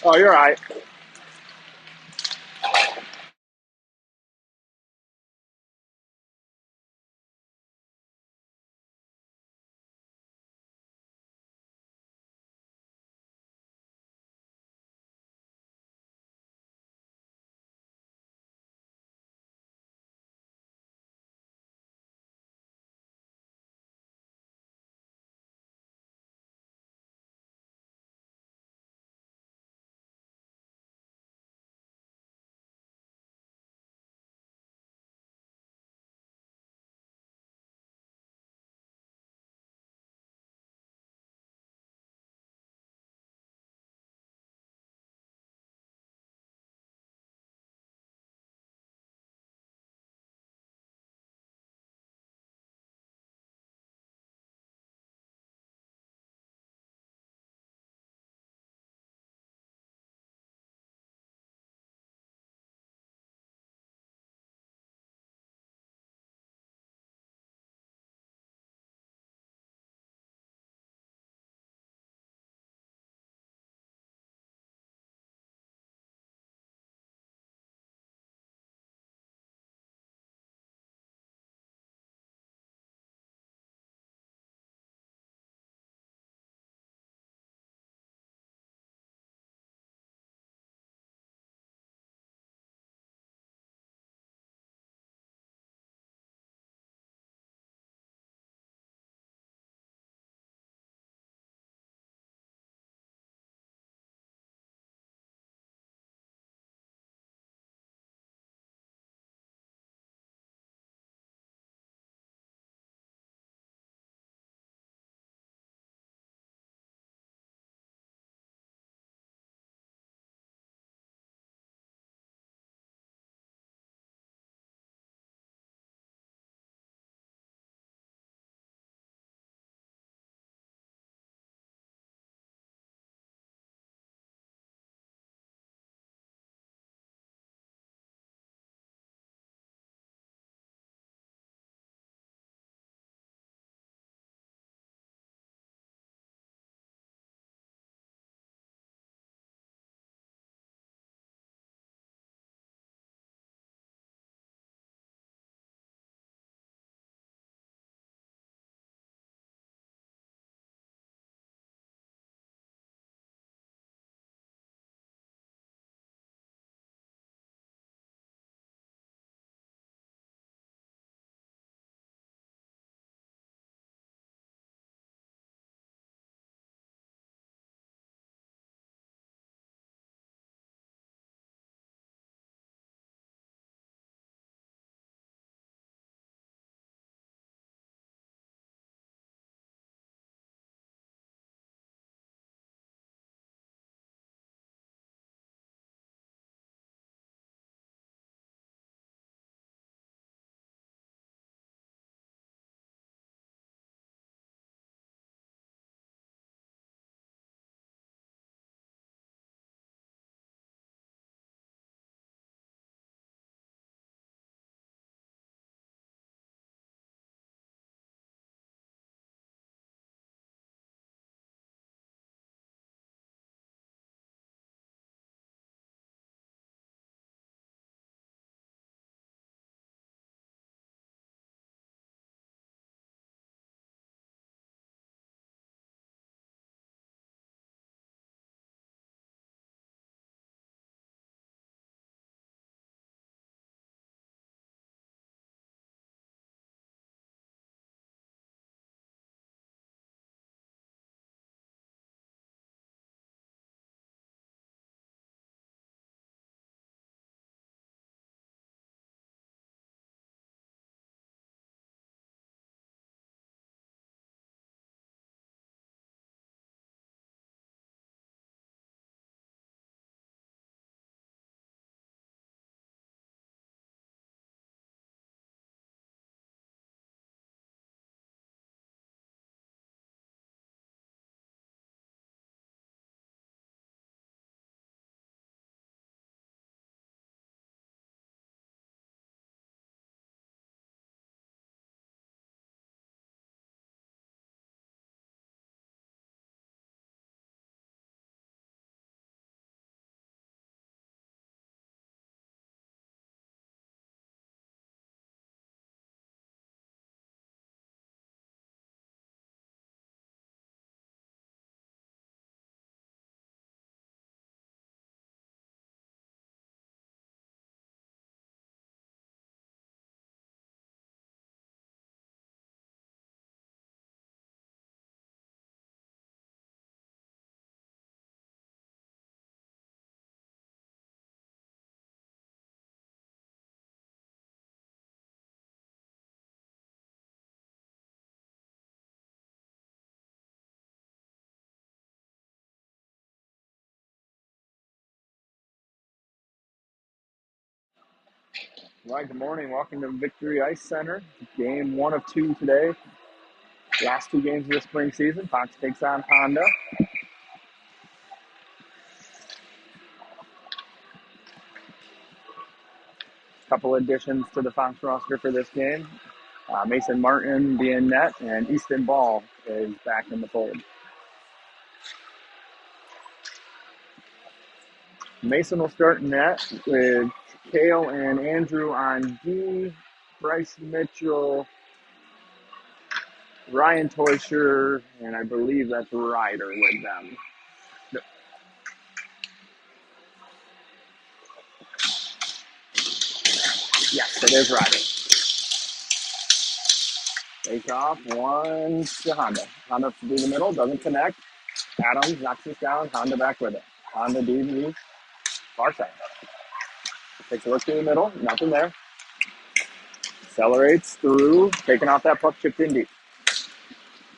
Oh, you're all right. Right, good morning. Welcome to Victory Ice Center. Game one of two today. Last two games of the spring season. Fox takes on Honda. Couple additions to the Fox roster for this game. Mason Martin being net, and Easton Ball is back in the fold. Mason will start net with Kale and Andrew on D, Bryce Mitchell, Ryan Teuscher, and I believe that's Ryder with them. Yes, it is Ryder. Takes off, one to Honda. Honda through the middle, doesn't connect. Adams knocks this down, Honda back with it. Honda DB, far side. Takes a look through the middle, nothing there. Accelerates through, taking off that puck, chipped in deep.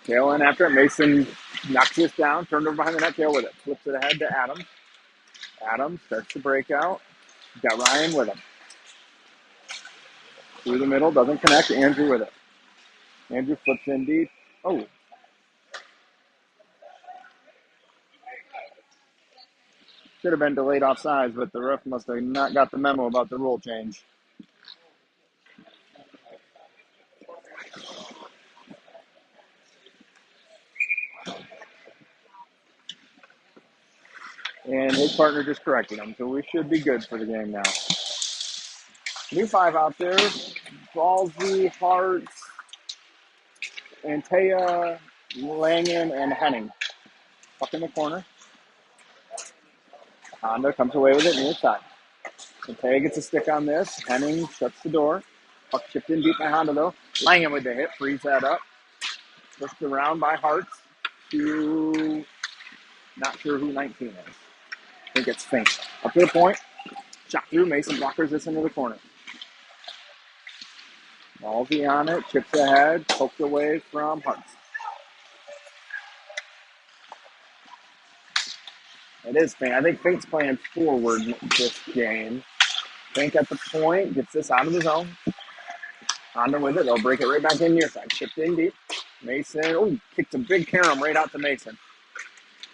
Kale in after it, Mason knocks this down, turned over behind the net, Kale with it. Flips it ahead to Adams. Adams starts to break out. Got Ryan with him. Through the middle, doesn't connect, Andrew with it. Andrew flips in deep. Oh, should have been delayed offsides, but the ref must have not got the memo about the rule change. And his partner just corrected him, so we should be good for the game now. New five out there. Ballsy, Hartz, Antea, Langen, and Henning. Up in the corner. Honda comes away with it near side. Antea gets a stick on this. Henning shuts the door. Puck chipped in deep by Honda, though. Langen with the hit, frees that up. Pushed around by Hartz to not sure who 19 is. I think it's Fink. Up to the point. Shot through. Mason blockers this into the corner. Ballsy on it. Chips ahead. Poked away from Hartz. It is Fink. I think Fink's playing forward this game. Fink at the point. Gets this out of the zone. Honda with it. They'll break it right back in near side. Chipped in deep. Mason. Kicked a big carom right out to Mason.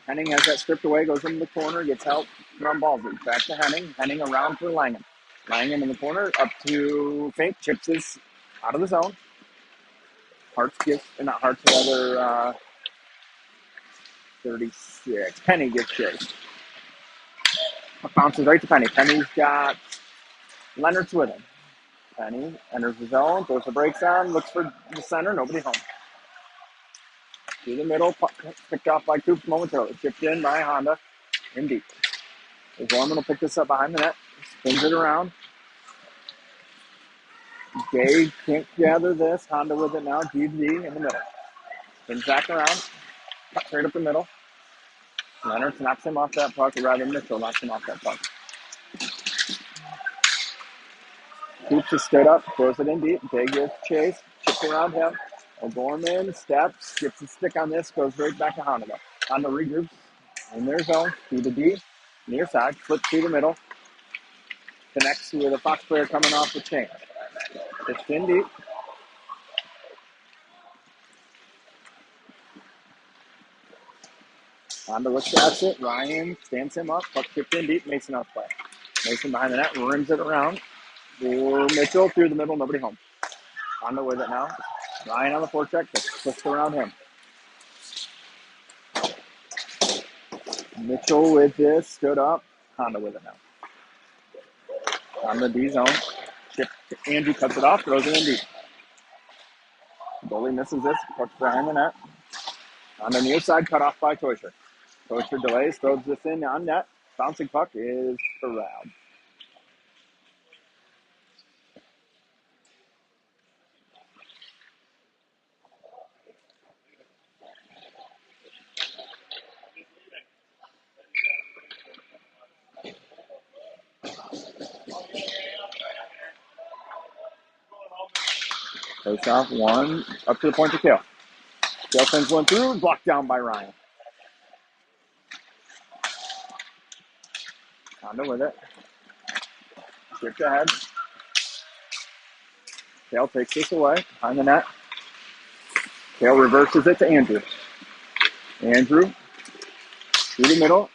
Henning has that stripped away. Goes into the corner. Gets help from Ballsy. Back to Henning. Henning around for Langen. Langen in the corner. Up to Fink. Chips this out of the zone. Hartz gets, not Hartz, another 36. Penny gets chased. Bounces right to Penny. Penny's got Leonard's with him. Penny enters the zone, throws the brakes on, looks for the center, nobody home. Through the middle, picked off by Coops momentarily. Chipped in by Honda, in deep. Gorman will pick this up behind the net, spins it around. Gay can't gather this. Honda with it now, GG in the middle. Spins back around, cut straight up the middle. Leonard knocks him off that puck, or rather Mitchell knocks him off that puck. Coops is stood up, throws it in deep. Gay gets chased, chips around him. O'Gorman steps, gets a stick on this, goes right back to Honda. Honda regroups in their zone, through the D, near side, flips through the middle, connects with a Fox player coming off the chain. It's in deep. Honda looks to exit. Ryan stands him up, puck kicked in deep. Mason out play. Mason behind the net, rims it around. For Mitchell through the middle, nobody home. Honda with it now. Ryan on the forecheck, flips around him. Mitchell with this, stood up. Honda with it now. On the D zone. Chip, Andrew cuts it off, throws it in deep. Goalie misses this, puts behind the net. On the near side, cut off by Teuscher. Teuscher delays, throws this in on net. Bouncing puck is corralled. Face off, one, up to the point to Kale. Kale sends one through, blocked down by Ryan. Honda with it. Shift ahead. Kale takes this away behind the net. Kale reverses it to Andrew. Andrew through the middle.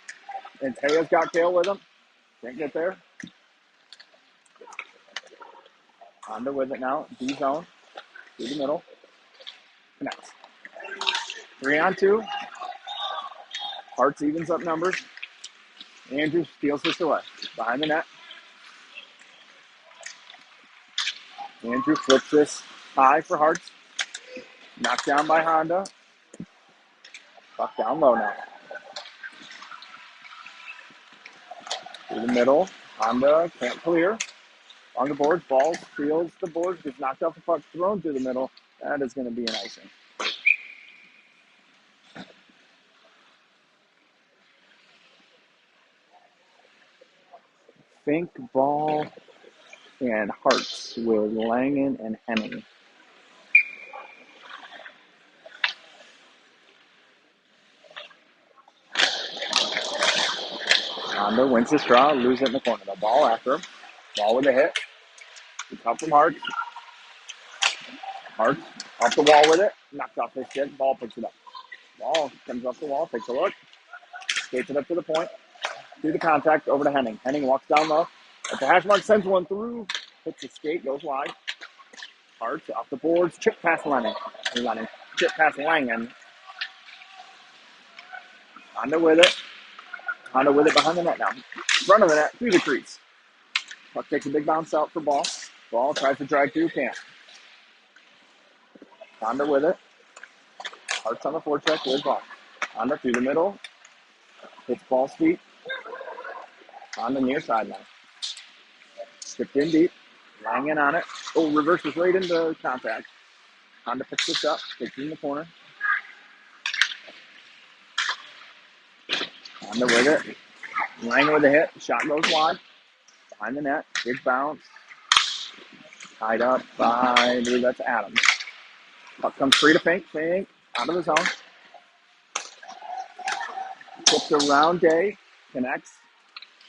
And Taya's got Kale with him. Can't get there. Honda with it now. D zone. Through the middle. Connects. 3-on-2. Hearts evens up numbers. Andrew steals this away. Behind the net. Andrew flips this high for Hearts. Knocked down by Honda. Puck down low now. Through the middle. Honda can't clear. On the boards. Ball steals the boards. Gets knocked off the puck. Thrown through the middle. That is going to be an icing. Fink, Ball, and Hearts with Langen and Henning. Honda wins the straw, loses it in the corner. The ball after him. Ball with a hit. It's up from Hearts. Hearts off the wall with it. Knocked off his stick. Ball picks it up. Ball comes off the wall. Takes a look. Skates it up to the point. Through the contact. Over to Henning. Henning walks down low. At the hash mark, sends one through. Hits the skate. Goes wide. Hearts off the boards. Chip past Lennon. Chip past Langen. Honda with it. Honda with it behind the net now. Front of the net. Through the crease. Puck takes a big bounce out for Ball. Ball tries to drag through. Can't. Honda with it. Hearts on the forecheck with Ball. Honda through the middle. Hits Ball's feet. On the near side now. Stripped in deep. Langen on it. Oh, reverses right into contact. Honda picks this up. Takes it in the corner. Honda with it. Langen with a hit. Shot goes wide. Behind the net. Big bounce. Tied up by, I believe that's Adams. Puck comes free to Fink. Fink out of the zone. Flips around Day. Connects.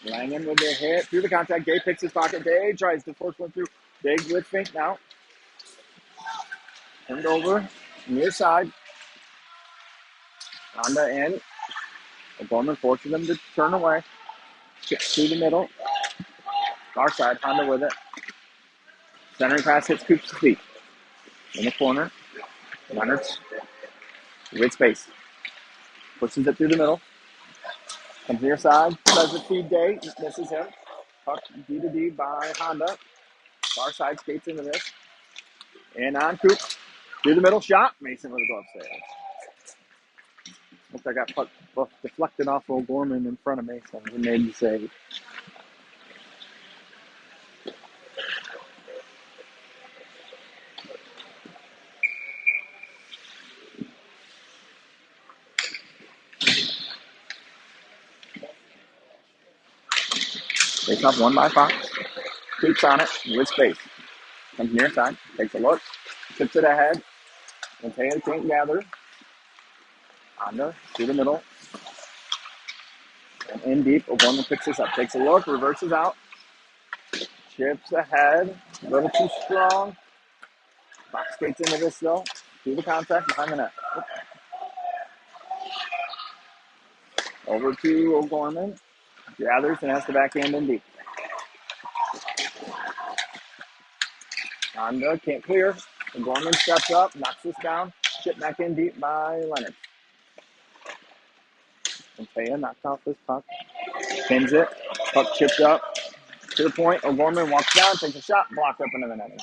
Langen with a hit. Through the contact. Day picks his pocket. Day tries to force one through. Big with Fink now. Turned over. Near side. Honda in. O'Gorman forces them to turn away. Chips through the middle. Far side. Honda with it. Centering pass hits Coop's feet. In the corner. Leonard's with space. Pushes it through the middle. Comes near side. Tries to feed Day. Misses him. Puck D to D by Honda. Far side skates into this. And on Coop. Through the middle. Shot. Mason with a glove save. Looks like that puck deflected off O'Gorman in front of Mason. He made the save. Face off one by Fox. Keeps on it with space. Comes near side. Takes a look. Tips it ahead. Mateo can't gather. Honda through the middle. And in deep. O'Gorman picks this up. Takes a look. Reverses out. Chips ahead. A little too strong. Fox skates into this though. Through the contact behind the net. Over to O'Gorman. Gathers and has the backhand in deep. Honda can't clear. O'Gorman steps up, knocks this down. Chip back in deep by Leonard. Montoya knocks off this puck. Pins it. Puck chipped up to the point. O'Gorman walks down, takes a shot, blocked up into the netting.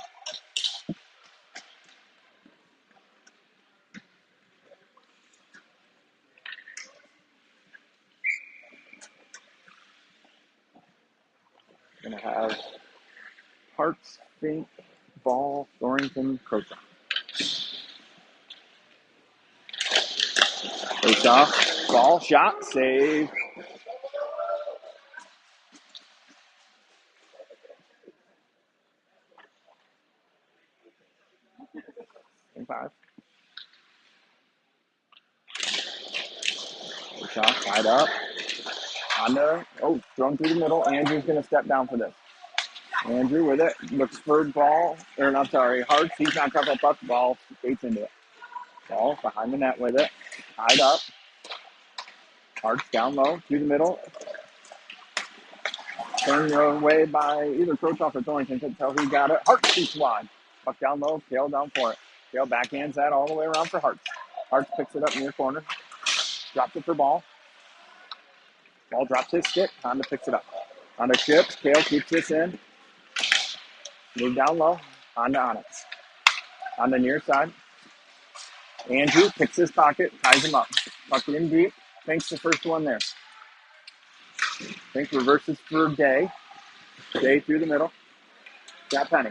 Gonna have Hearts, Fink, Ball, Thornton, Croton. Face off. Ball, shot, save. In 5. Face off, tied up. Honda, thrown through the middle. Andrew's gonna step down for this. Andrew with it. Looks for ball. Or, I'm sorry, Hartz. He's not covered up the ball. Gates into it. Ball behind the net with it. Tied up. Hartz down low. Through the middle. Turned away by either Krotoff or Thornton. Couldn't tell who got it. Hartz shoots wide. Puck down low. Kale down for it. Kale backhands that all the way around for Hartz. Hartz picks it up near corner. Drops it for ball. Ball drops his stick. Honda picks it up. Honda chips. Kale keeps this in. Move down low. Honda on it. On the near side. Andrew picks his pocket. Ties him up. Puck in deep. Fink's the first one there. Fink reverses for Day. Day through the middle. Got Penny.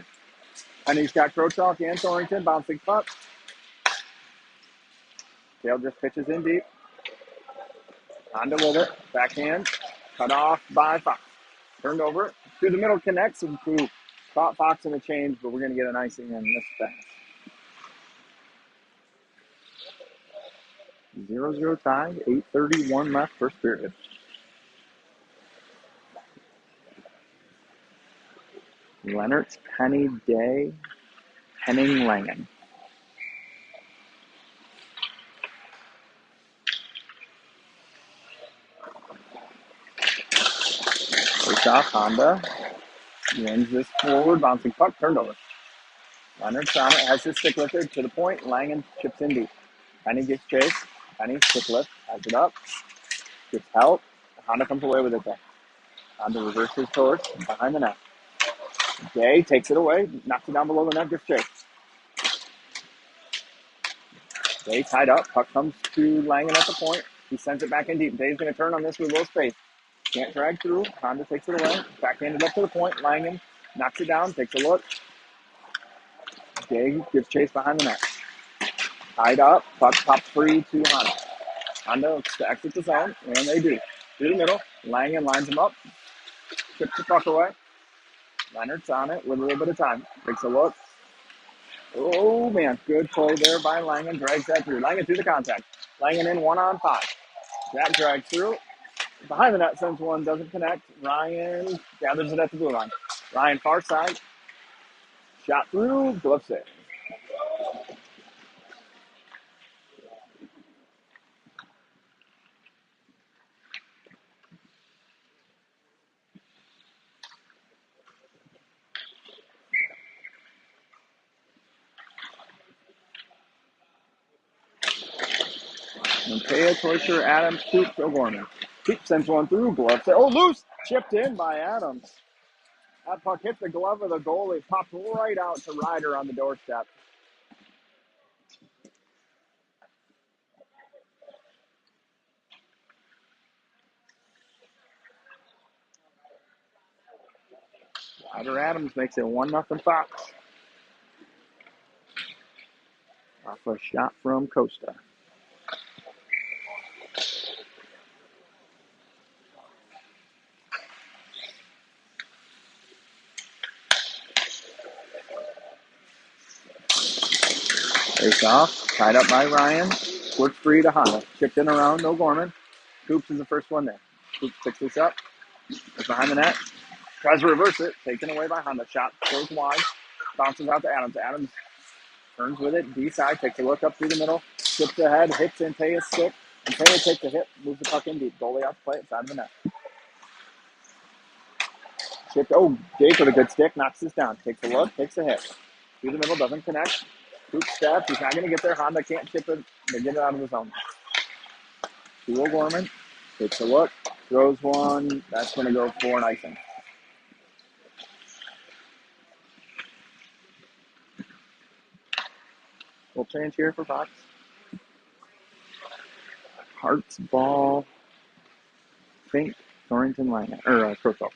Penny's got Krotoff and Thornton. Bouncing puck. Kale just pitches in deep. Honda with it. Backhand. Cut off by Fox. Turned over. Through the middle connects. And who caught Fox in the change, but we're going to get an icing in this pass. 0-0 tie. 8:31 left first period. Leonard's, Penny, Day, Henning, Langen. First off, Honda wins this forward, bouncing puck, turned over. Leonard's on it, has his stick lifted to the point. Langen chips in deep. Penny gets chase. Penny stick lift, has it up, gets help. Honda comes away with it though. Honda reverses towards behind the net. Day takes it away, knocks it down below the net, gets chase. Day tied up, puck comes to Langen at the point. He sends it back in deep. Day's going to turn on this with little space. Can't drag through. Honda takes it away. Backhanded up to the point. Langen knocks it down, takes a look. Day gives chase behind the net. Tied up. Puck pops free to Honda. Honda looks to exit the zone, and they do. Through the middle. Langen lines him up. Chips the puck away. Leonard's on it with a little bit of time. Takes a look. Oh, man. Good play there by Langen. Drags that through. Langen through the contact. Langen in 1-on-5. That drags through. Behind the net, sends one, doesn't connect. Ryan gathers it at the blue line. Ryan far side. Shot through. Glove save. Matea, Teuscher, Adams, Coop, O'Gorman. Coop sends one through. Glove save. Oh, loose. Chipped in by Adams. That puck hit the glove of the goalie. Popped right out to Ryder on the doorstep. Ryder Adams makes it 1-0 Fox. Off a shot from Costa. Face off. Tied up by Ryan. Works free to Honda. Chipped in around O'Gorman. Coops is the first one there. Coops picks this up. It's behind the net. Tries to reverse it. Taken away by Honda. Shot goes wide. Bounces out to Adams. Adams turns with it. D side. Takes a look up through the middle. Chips ahead. Hits Antea's stick. Antea takes a hit. Moves the puck in deep. Goalie out to play it. Side of the net. Chipped. Oh, Jake with a good stick. Knocks this down. Takes a look. Takes a hit. Through the middle. Doesn't connect. Coop steps. He's not going to get there. Honda can't chip it. They get it out of the zone. To O'Gorman. Takes a look. Throws one. That's going to go for an icing. We'll change here for Fox. Hart's ball. Fink, Thornton, Langen. Or Krotoff.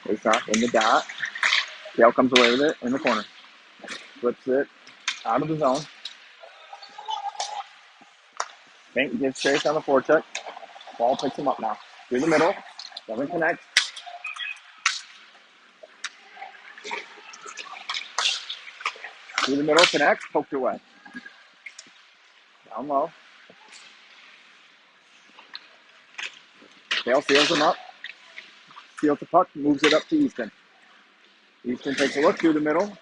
Face off in the dot. Dale comes away with it in the corner. Flips it out of the zone. Fink gives chase on the forecheck. Ball picks him up now. Through the middle. Doesn't connect. Through the middle, connects. Poked away. Down low. Kale seals him up. Seals the puck, moves it up to Easton. Easton takes a look through the middle.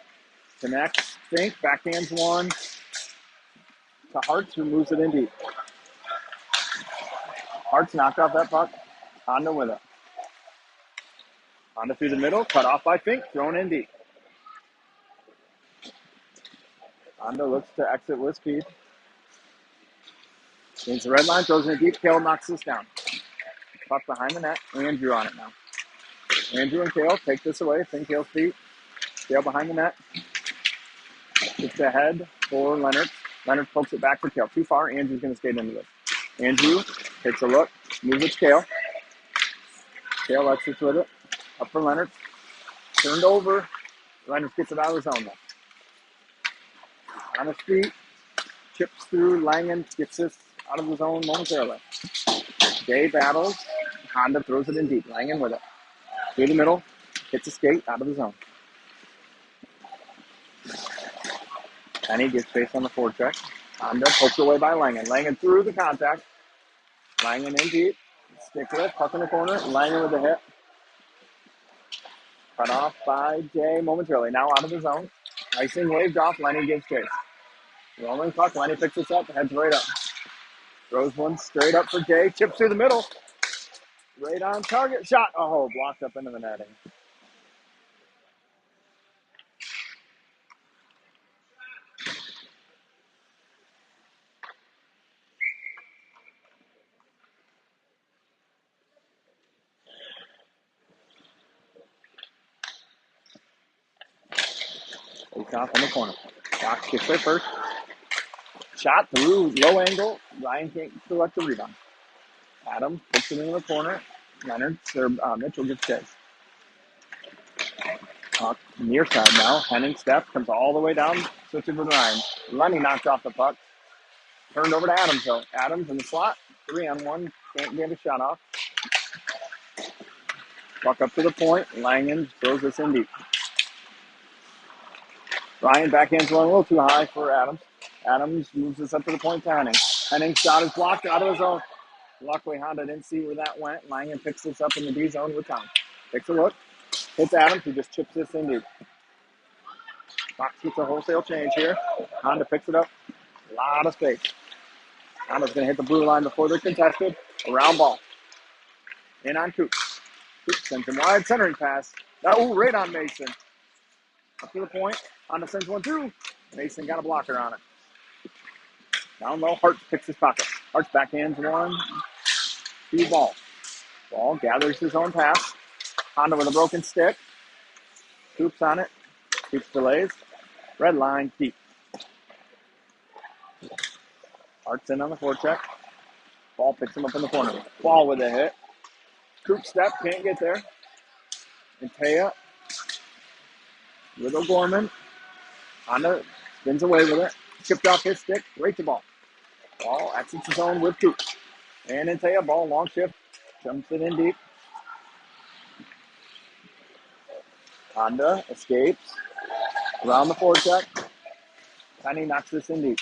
Connects, Fink, backhands one to Hartz, who moves it in deep. Hartz knocked off that puck. Honda with it. Honda through the middle, cut off by Fink, thrown in deep. Honda looks to exit with speed. Gains the red line, throws it in deep. Kale knocks this down. Puck behind the net. Andrew on it now. Andrew and Kale take this away. Fink, Kale's feet. Kale behind the net. It's ahead for Leonard. Leonard pokes it back for Kale. Too far. Andrew's going to skate into this. Andrew takes a look. Moves it to Kale. Kale exits with it. Up for Leonard. Turned over. Leonard gets it out of his zone though. On his feet. Chips through. Langen gets this out of his zone momentarily. Day battles. Honda throws it in deep. Langen with it. Through the middle. Hits a skate out of the zone. Penny gets faced on the forecheck. Honda poked away by Langen. Langen through the contact. Langen in deep. Stick lift. Puck in the corner. Langen with the hit. Cut off by Jay momentarily. Now out of the zone. Icing waved off. Lenny gives chase. Rolling puck. Lenny picks this up. Heads right up. Throws one straight up for Jay. Chips through the middle. Right on target. Shot. Oh, blocked up into the netting. Takes off in the corner. Fox gets there first. Shot through low angle. Ryan can't collect the rebound. Adam puts it in the corner. Leonard, Mitchell gets chase. Near side now. Henning step comes all the way down. Switching with Ryan. Lenny knocked off the puck. Turned over to Adams though. Adams in the slot. 3-on-1. Can't get a shot off. Puck up to the point. Langen throws this in deep. Ryan backhands one a little too high for Adams. Adams moves this up to the point to Henning. Henning's shot is blocked out of his zone. Luckily, Honda didn't see where that went. Langen picks this up in the D zone with time. Takes a look. Hits Adams, who just chips this in deep. Fox gets a wholesale change here. Honda picks it up. A lot of space. Honda's going to hit the blue line before they're contested. A round ball. In on Coop. Coop sends him wide. Centering pass. Right on Mason. Up to the point. Honda sends one through. Mason got a blocker on it. Down low. Hart picks his pocket. Hart's backhands one. 2 ball. Ball gathers his own pass. Honda with a broken stick. Coop's on it. Coop's delays. Red line deep. Hart's in on the forecheck. Ball picks him up in the corner. Ball with a hit. Coop step. Can't get there. And Taya with O'Gorman. Honda spins away with it. Chipped off his stick. Right to ball. Ball exits his own with Coop. And Taya ball. Long shift. Jumps it in deep. Honda escapes. Around the forecheck. Penny knocks this in deep.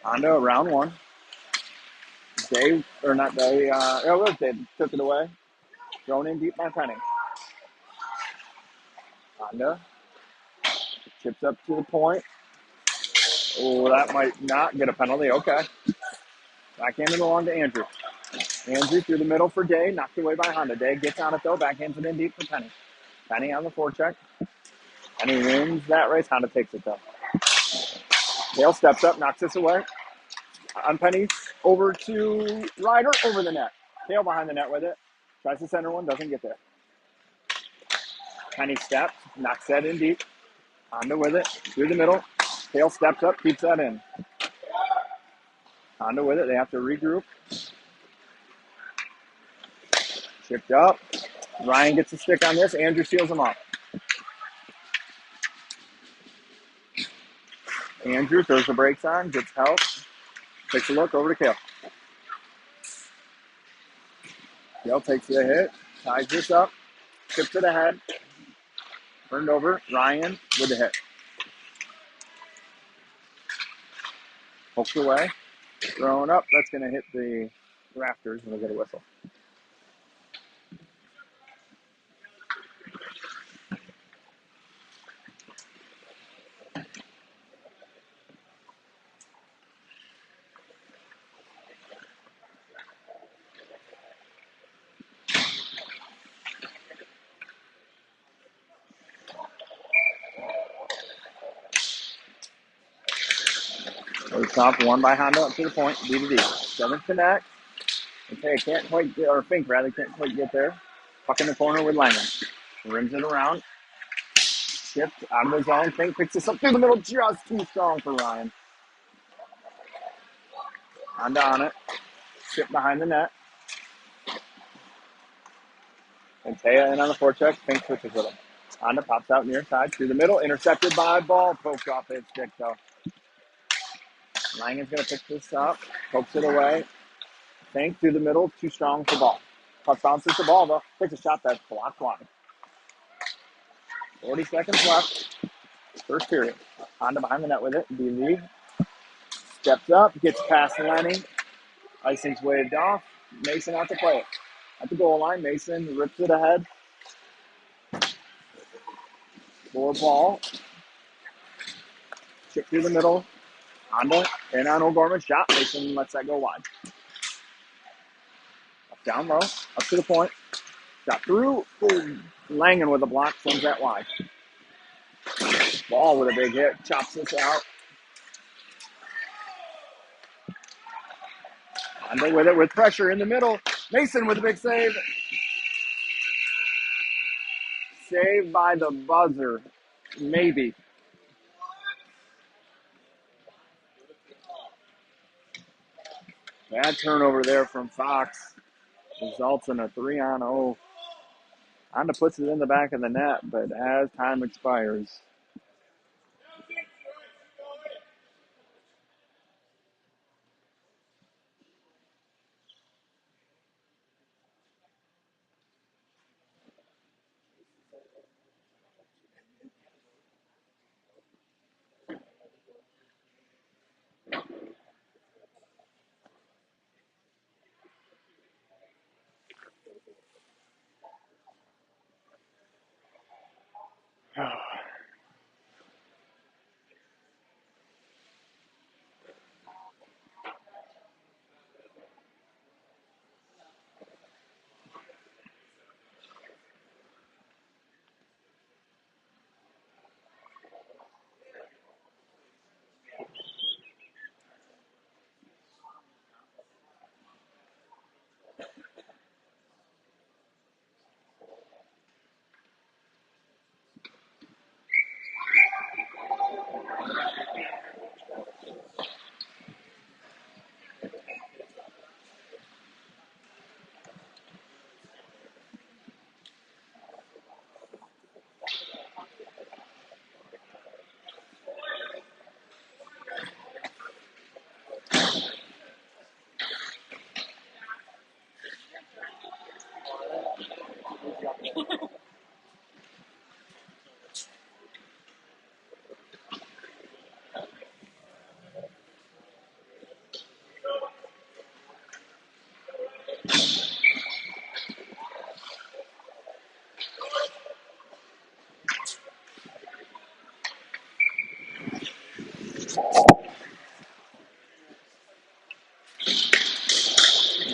Honda around one. Dave, or not Dave, it was Dave, took it away. Thrown in deep by Penny. Honda chips up to the point. Oh, that might not get a penalty. Okay. Backhanded along to Andrew. Andrew through the middle for Day, knocked away by Honda. Day gets on it though, backhands it in deep for Penny. Penny on the forecheck. Penny wins that race. Honda takes it though. Dale steps up, knocks this away. On Penny, over to Ryder, over the net. Dale behind the net with it. Tries to center one, doesn't get there. Penny steps, knocks that in deep. Honda with it, through the middle. Dale steps up, keeps that in. Honda with it, they have to regroup. Chipped up. Ryan gets a stick on this. Andrew seals him off. Andrew throws the brakes on, gets help. Takes a look over to Kale. Kale takes the hit, ties this up, chips it ahead. Turned over. Ryan with the hit. Poked away. Thrown up. That's going to hit the rafters and we'll get a whistle. First off, one by Honda up to the point. D to D. Seventh connect. Okay, can't quite get, or Fink rather, can't quite get there. Puck in the corner with Langham. Rims it around. Shift out of the zone. Fink picks this up through the middle. Just too strong for Ryan. Honda on it. Shift behind the net. And Taya in on the forecheck. Fink switches with him. Honda pops out near side through the middle. Intercepted by Ball. Poked off his stick though. Langen's going to pick this up. Pokes it away. Fink through the middle. Too strong for Ball. Puck bounces the ball though. Takes a shot that's blocked wide. 40 seconds left. First period. Honda behind the net with it. BV steps up. Gets past Lenny. Icing's waved off. Mason out to play it. At the goal line, Mason rips it ahead. For Ball. Chip through the middle. Honda in on O'Gorman. Shot. Mason lets that go wide. Up down low. Up to the point. Shot through. Ooh. Langen with a block. Sends that wide. Ball with a big hit. Chops this out. Honda with it with pressure in the middle. Mason with a big save. Saved by the buzzer. Maybe. Bad turnover there from Fox. Results in a 3-on-0. Honda puts it in the back of the net, but as time expires.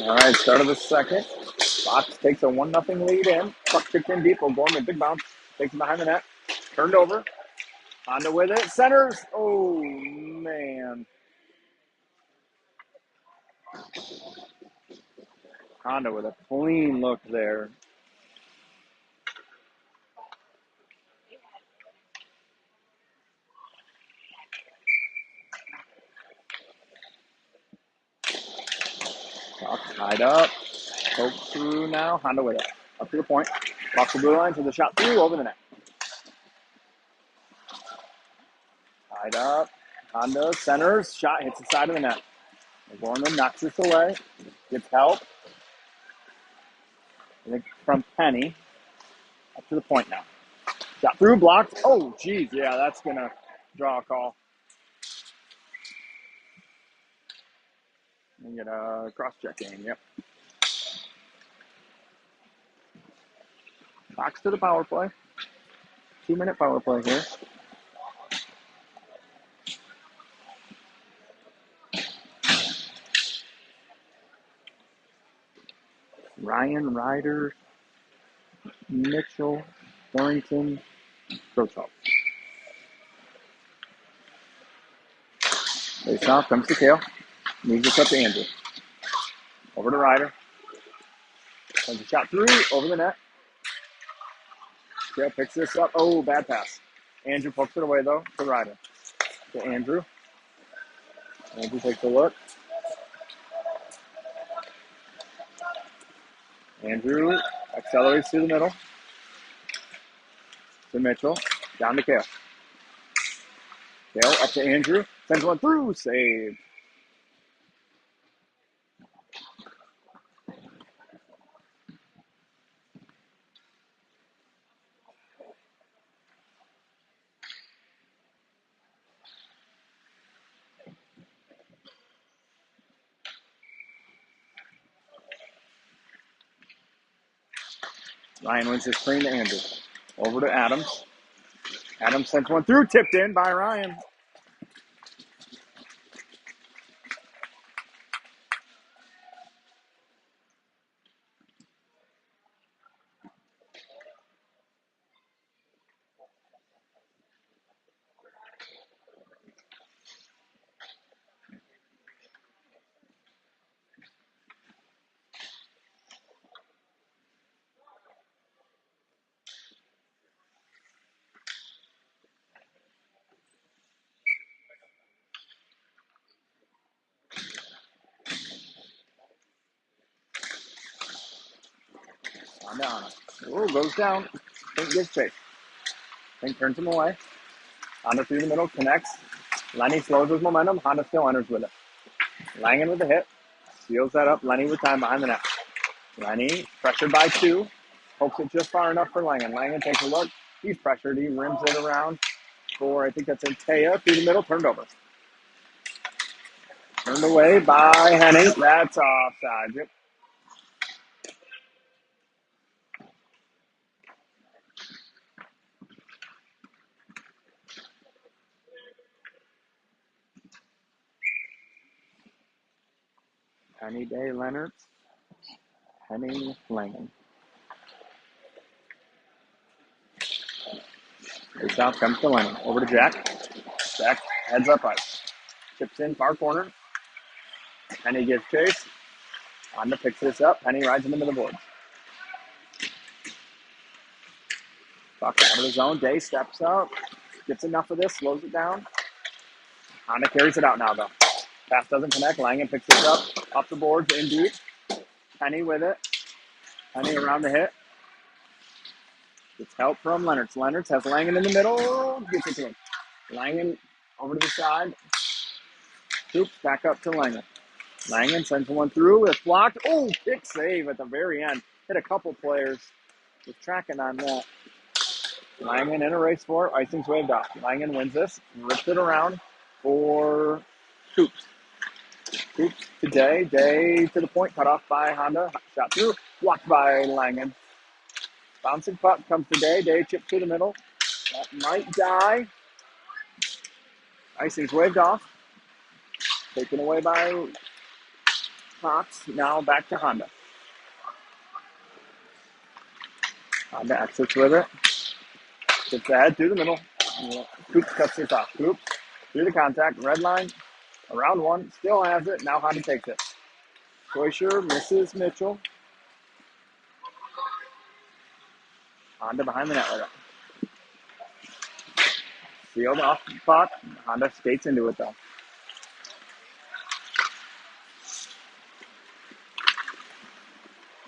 All right, start of the second. Fox takes a 1-0 lead in. Puck kicked in deep. O'Gorman, big bounce. Takes it behind the net. Turned over. Honda with it. Centers. Oh, man. Honda with a clean look there. Puck tied up. Poke through now. Honda with it. Up to the point. Off the blue line to the shot through over the net. Tied up. Honda centers. Shot hits the side of the net. O'Gorman knocks this away. Gets help. I think from Penny. Up to the point now. Shot through, blocked. Oh, geez. Yeah, that's going to draw a call. And get a cross-check game, yep. Fox to the power play. 2-minute power play here. Ryan, Ryder, Mitchell, Thornton, Grochow. Face off, comes to Kale. Moves this up to Andrew. Over to Ryder. Sends a shot through, over the net. Kale picks this up. Oh, bad pass. Andrew pokes it away, though, to Ryder. To Andrew. Andrew takes a look. Andrew accelerates through the middle. To Mitchell. Down to Kale. Kale up to Andrew. Sends one through. Save. Ryan wins his screen to Andrew. Over to Adams. Adams sends one through. Tipped in by Ryan. On down. Oh, goes down. Fink gets chased. Fink turns him away. Honda through the middle, connects. Lenny slows his momentum. Honda still enters with it. Langen with a hit. Seals that up. Lenny with time behind the net. Lenny pressured by 2. Pokes it just far enough for Langen. Langen takes a look. He's pressured. He rims it around for, I think that's Antea. Through the middle, turned over. Turned away by Henning. That's offside. Yep. Henny Day Leonard. Henning Langen. Face off comes to Lennon. Over to Jack. Jack heads up ice. Chips in, far corner. Penny gives chase. Honda picks this up. Penny rides him into the boards. Buck out of the zone. Day steps up. Gets enough of this. Slows it down. Honda carries it out now, though. Pass doesn't connect. Langen picks it up. Up the boards. In deep. Penny with it. Penny around the hit. Gets help from Leonards. Leonards has Langen in the middle. Gets it to him. Langen over to the side. Oops, back up to Langen. Langen sends one through. It's blocked. Oh, kick save at the very end. Hit a couple players. Was tracking on that. Langen in a race for it. Icing's waved off. Langen wins this. Rips it around for Coops. Coops today. Day to the point. Cut off by Honda. Shot through. Blocked by Langen. Bouncing puck comes to Day. Day chips to the middle. That might die. Icing's waved off. Taken away by Fox. Now back to Honda. Honda exits with it. Gets ahead through the middle. Coops cuts this off. Coops through the contact. Red line. Around 1. Still has it. Now Honda takes it. Koisher misses Mitchell. Honda behind the net with it. Sealed off the puck. Honda skates into it, though.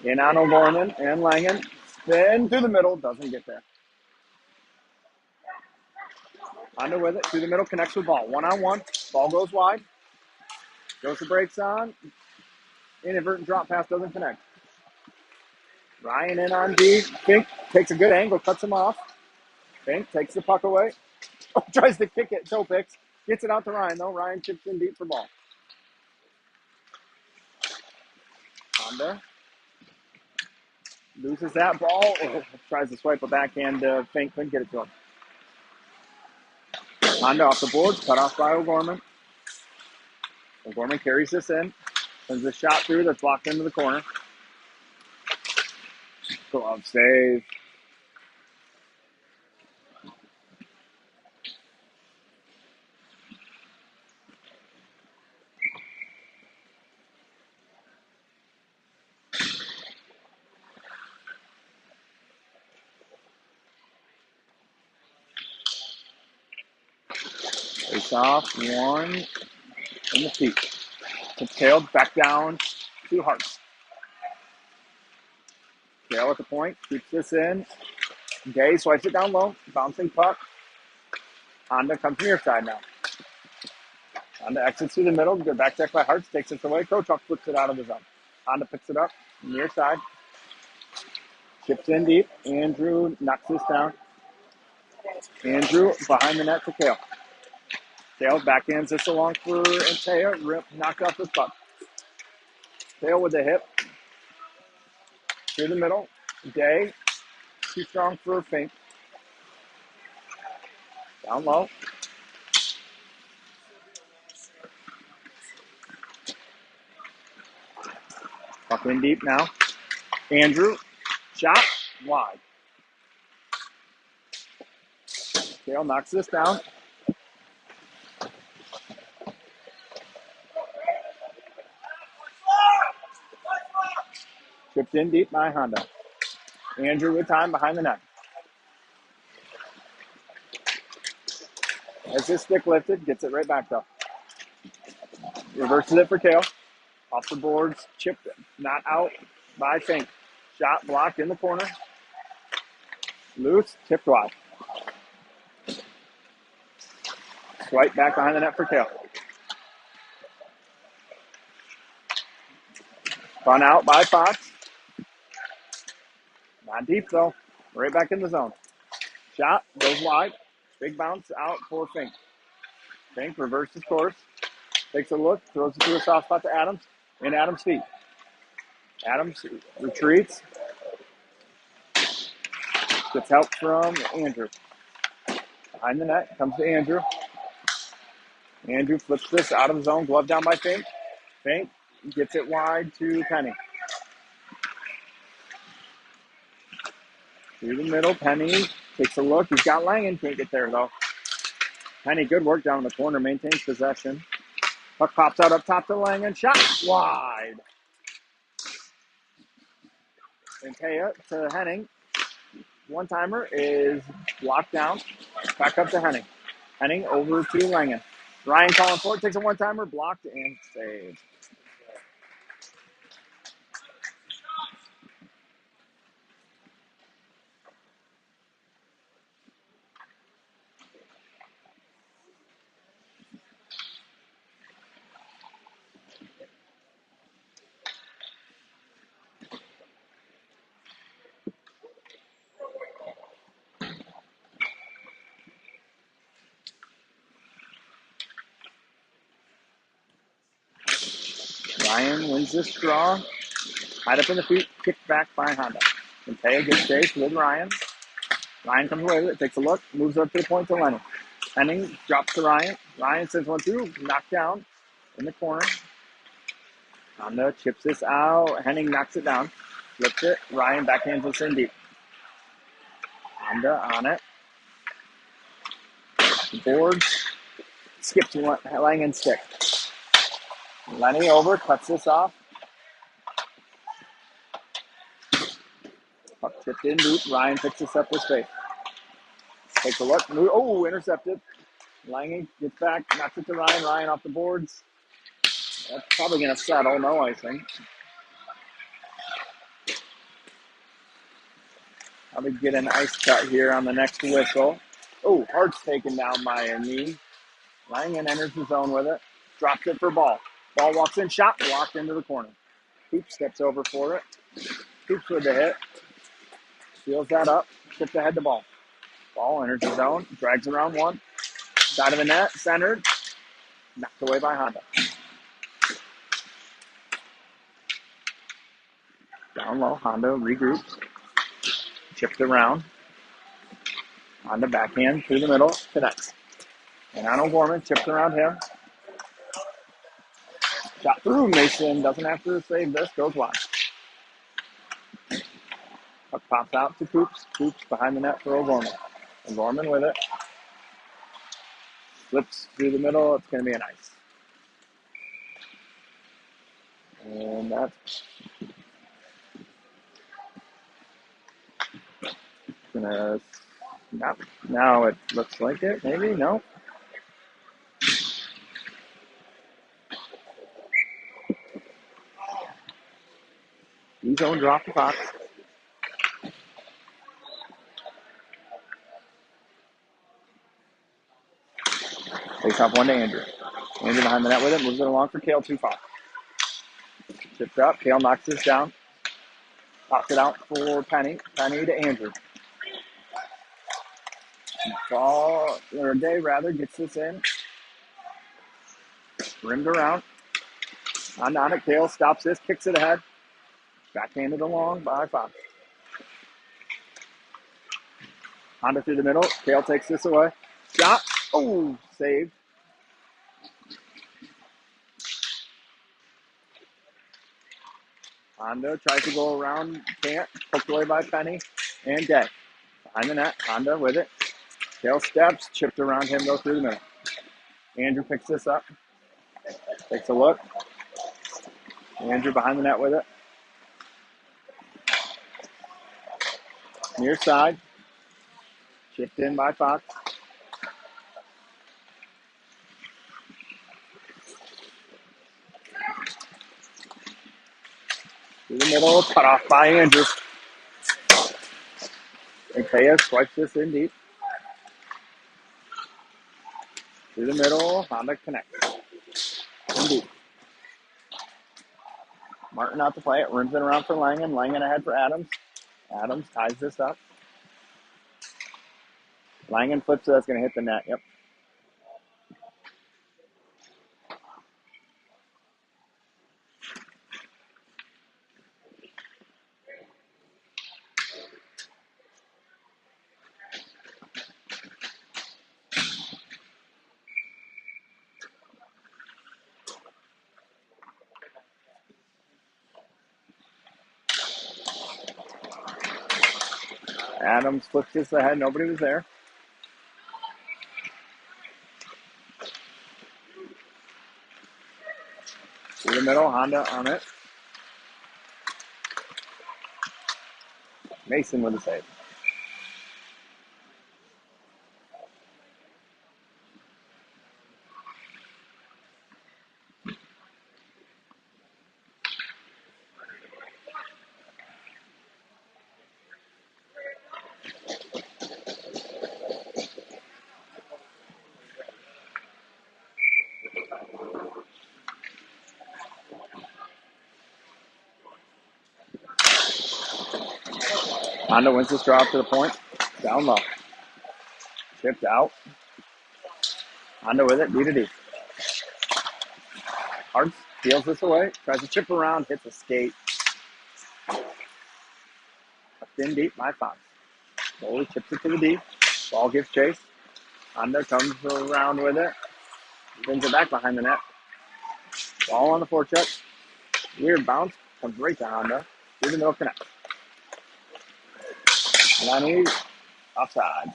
In on O'Gorman and Langen. Spin through the middle. Doesn't get there. Honda with it. Through the middle. Connects with ball. 1-on-1. Ball goes wide. Goes the brakes on. Inadvertent drop pass doesn't connect. Ryan in on D. Fink takes a good angle. Cuts him off. Fink takes the puck away. Oh, tries to kick it. Toe picks. Gets it out to Ryan, though. Ryan chips in deep for ball. Honda loses that ball. Oh, tries to swipe a backhand. Fink couldn't get it to him. Honda off the boards, cut off by O'Gorman. O'Gorman carries this in. Sends a shot through that's blocked into the corner. Glove save. Face off, one in the feet. It's tailed back down to Hartz. Tail at the point, keeps this in. Gay swipes it down low, bouncing puck. Honda comes near side now. Honda exits through the middle, good back check by Hartz, takes it away. Kochuk flips it out of the zone. Honda picks it up, near side. Chips in deep. Andrew knocks this down. Andrew behind the net to Kale. Kale backhands this along for Antaya. Rip knocked off the puck. Kale with the hip. Through the middle. Day. Too strong for Fink. Down low. Puck in deep now. Andrew. Shot. Wide. Kale knocks this down. Chipped in deep by Honda. Andrew with time behind the net. As his stick lifted, gets it right back up. Reverses it for Kale. Off the boards, chipped, not out by Fink. Shot blocked in the corner. Loose, tipped wide. Swipe back behind the net for Kale. Spun out by Fox. Not deep though. Right back in the zone. Shot, goes wide. Big bounce out for Fink. Fink reverses course. Takes a look, throws it to a soft spot to Adams. In Adams' feet. Adams retreats. Gets help from Andrew. Behind the net, comes to Andrew. Andrew flips this out of the zone, glove down by Fink. Fink gets it wide to Penny. Through the middle, Penny takes a look. He's got Langen, can't get there though. Penny, good work down in the corner, maintains possession. Puck pops out up top to Langen, shot wide. And Taya to Henning. One-timer is blocked down. Back up to Henning. Henning over to Langen. Ryan calling for it, takes a one-timer, blocked and saved. Ryan wins this draw. Tied up in the feet, kicked back by Honda. And Taya gets chased with Ryan. Ryan comes away with it, takes a look, moves up to the point to Lennon. Henning drops to Ryan. Ryan sends one through, knocked down in the corner. Honda chips this out. Henning knocks it down. Flips it. Ryan backhands this in deep. Honda on it. Boards. Skips Langen's stick. Lenny over, cuts this off. Puck tipped in deep. Ryan picks this up with space. Takes a look. Oh, intercepted. Lange gets back, knocks it to Ryan. Ryan off the boards. That's probably going to settle. No icing. Probably get an ice cut here on the next whistle. Oh, Hart's taken down by a knee. Langen enters the zone with it. Drops it for ball. Ball walks in, shot, blocked into the corner. Coop steps over for it. Coops with the hit. Seals that up. Tips ahead to ball. Ball enters the zone. Drags around one. Side of the net. Centered. Knocked away by Honda. Down low, Honda regroups. Chipped around. Honda backhand through the middle, connects. And on O'Gorman, chips around him. Shot through. Mason doesn't have to save this, goes wide. Puck pops out to Coops. Coops behind the net for O'Gorman. O'Gorman with it. Flips through the middle, it's going to be an ice. And that's going to snap. Now it looks like it, maybe? No. D-zone drop the box. Face off one to Andrew. Andrew behind the net with it, moves it along for Kale, too far. Chips up, Kale knocks this down. Pops it out for Penny. Penny to Andrew. Ball, or Day rather, gets this in. Rimmed around. On it, Kale stops this, kicks it ahead. Backhanded along by Fox. Honda through the middle. Kale takes this away. Shot. Oh, saved. Honda tries to go around, can't. Poked away by Penny and Day. Behind the net, Honda with it. Kale steps, chipped around him, though, through the middle. Andrew picks this up. Takes a look. Andrew behind the net with it. Near side. Chipped in by Fox. Through the middle, cut off by Andrew. Ikea swipes this in deep. Through the middle, Honda connects. In deep. Martin out to play it, rims it around for Langen. Langen ahead for Adams. Adams ties this up. Langen flips it, that's going to hit the net. Yep. Adams flips this ahead. Nobody was there. Through the middle, Honda on it. Mason with the save. Honda wins this draw up to the point. Down low. Chipped out. Honda with it. D to D. Hards steals this away. Tries to chip around. Hits a skate. Tucked in deep by Fox. Goalie chips it to the D. Ball gives chase. Honda comes around with it. Brings it back behind the net. Ball on the forecheck. Weird bounce. Comes right to Honda. Through the middle connect. Lenny. Offsides.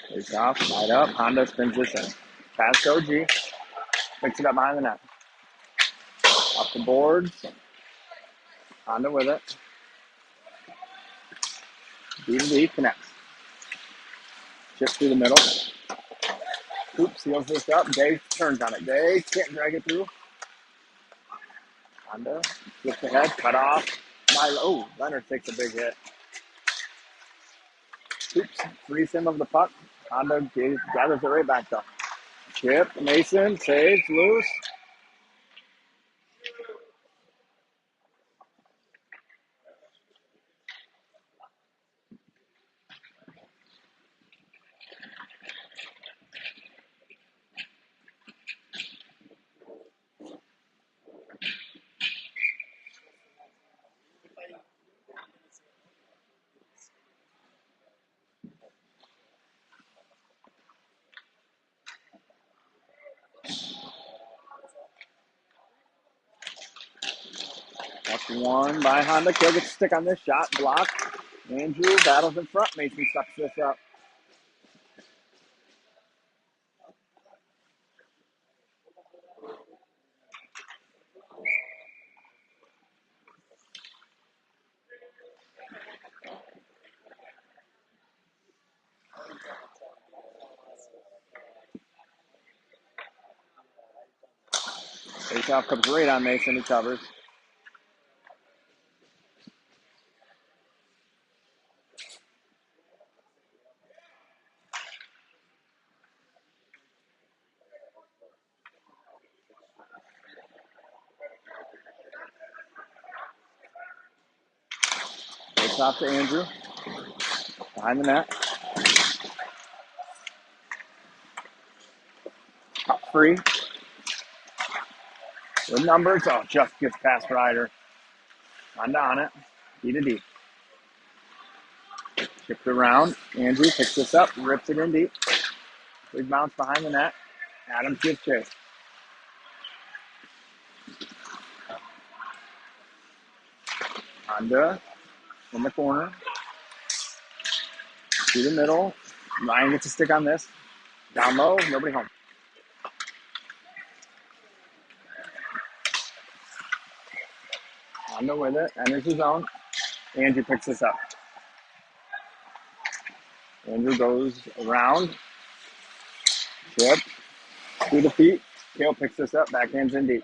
Face off. Light up. Honda spins this in. Pass to OG. Picks it up behind the net. Off the boards. Honda with it. D to D connects. Chip through the middle. Oops, seals this up. Day turns on it. Day can't drag it through. Honda flips ahead. Cut off. Milo. Oh, Leonard takes a big hit. Oops, frees him of the puck. Honda gathers it right back though. Chip, Mason, saves, loose. Up one by Honda. Kill gets a stick on this shot. Block. Andrew battles in front. Mason sucks this up. Face off comes right on Mason. He covers. Face off to Andrew. Behind the net. Top free. Good numbers. Oh, just gets past Ryder. Honda on it. D to D. Chipped around. Andrew picks this up. Rips it in deep. Big bounce behind the net. Adams gives chase. Honda in the corner. To the middle. Ryan gets a stick on this. Down low. Nobody home. Honda with it. Enters the zone. Andrew picks this up. Andrew goes around. Chip. To the feet. Kale picks this up. Backhands in deep.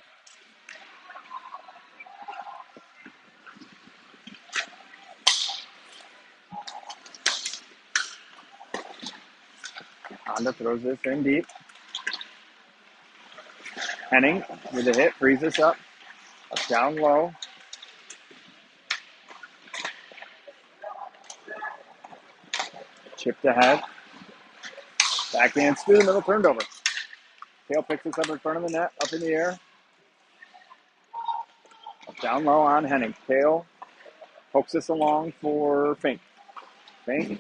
Honda throws this in deep. Henning with a hit. Frees this up. Up down low. Chipped ahead. Backhands through the middle. Turned over. Kale picks this up in front of the net. Up in the air. Up down low on Henning. Kale pokes this along for Fink. Fink.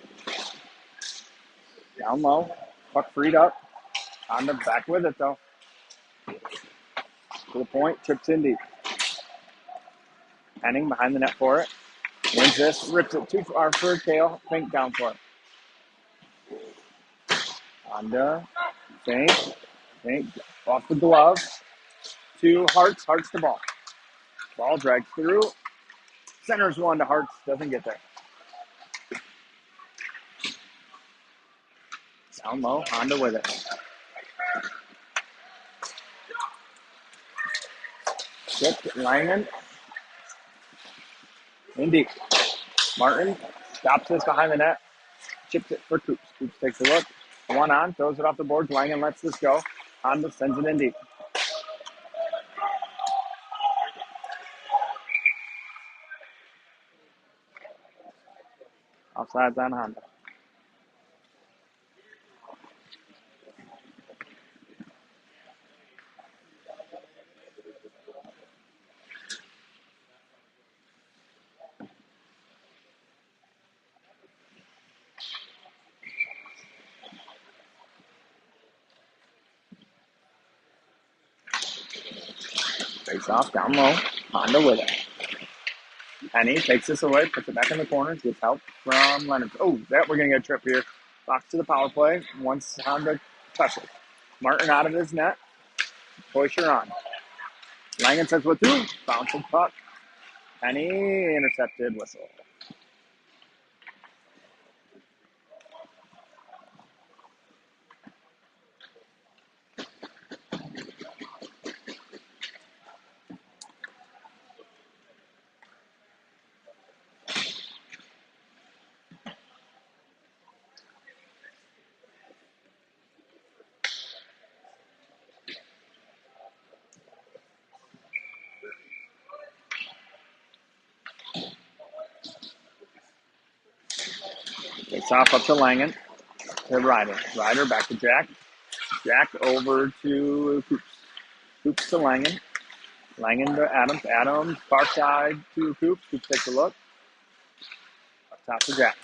Down low. Puck freed up. Honda back with it though. To the point. Trips in deep. Henning behind the net for it. Wins this. Rips it too far for Kale. Fink down for it. Honda. Fink. Fink. Off the glove. To Hartz. Hartz the ball. Ball drags through. Centers one to Hartz. Doesn't get there. Down low. Honda with it. Chip. Langen. In deep. Martin stops this behind the net. Chips it for Coops. Coops takes a look. One on. Throws it off the boards. Langen lets this go. Honda sends it in deep. Offsides on Honda. Face off down low. Honda with it. Penny takes this away, puts it back in the corner, gets help from Leonard. Oh, that we're going to get a trip here. Box to the power play once Honda touches. Martin out of his net. Poisher on. Langen says what through. Bouncing puck. Penny intercepted. Whistle. Face off up to Langen. To Ryder. Ryder back to Jack. Jack over to Coops. Coops to Langen. Langen to Adams. Adams far side to Coops. Coops takes a look. Up top to Jack.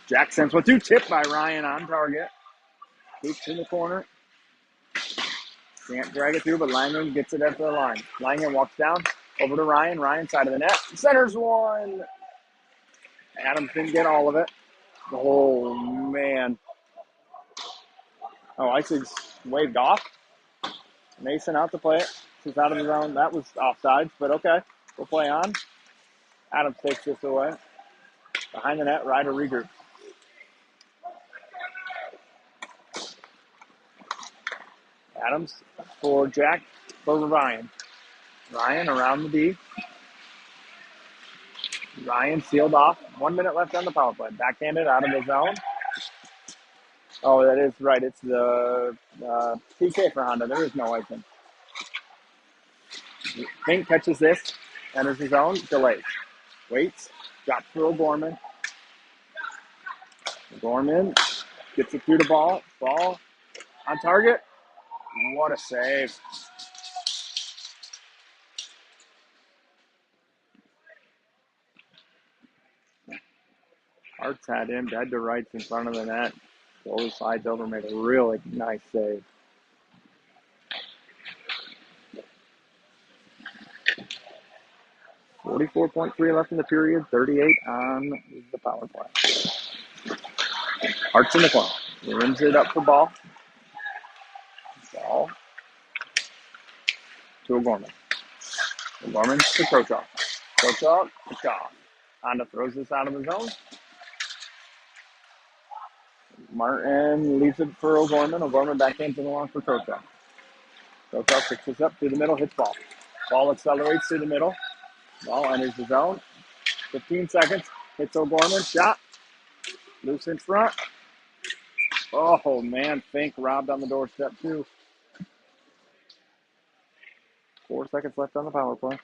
Jack sends one, 2. Tip by Ryan on target. Coops in the corner. Can't drag it through, but Langen gets it at the line. Langen walks down over to Ryan. Ryan side of the net. Centers one. Adams didn't get all of it. Oh, man. Oh, Isaac's waved off. Mason out to play it. He's out of the zone. That was offsides, but okay. We'll play on. Adams takes this away. Behind the net, Ryder regroups. Adams for Jack for Ryan. Ryan around the D. Ryan sealed off. 1 minute left on the power play. Backhanded out of the zone. Oh, that is right. It's the PK for Honda. There is no icing. Fink catches this. Enters his zone. Delays. Waits. Drops for O'Gorman. O'Gorman gets it through the ball. Ball on target. What a save. Hart's had him dead to rights in front of the net. Goalie slides over, made a really nice save. 44.3 left in the period, 38 on the power play. Hart's in the corner. Rims it up for ball. Ball to O'Gorman. O'Gorman to Krochok. Krochok to Shaw. Honda throws this out of the zone. Martin leaves it for O'Gorman. O'Gorman back into the long for Krochok. Krochok picks this up through the middle, hits ball. Ball accelerates through the middle. Ball enters the zone. 15 seconds. Hits O'Gorman. Shot. Loose in front. Oh, man. Fink robbed on the doorstep, too. 4 seconds left on the power play.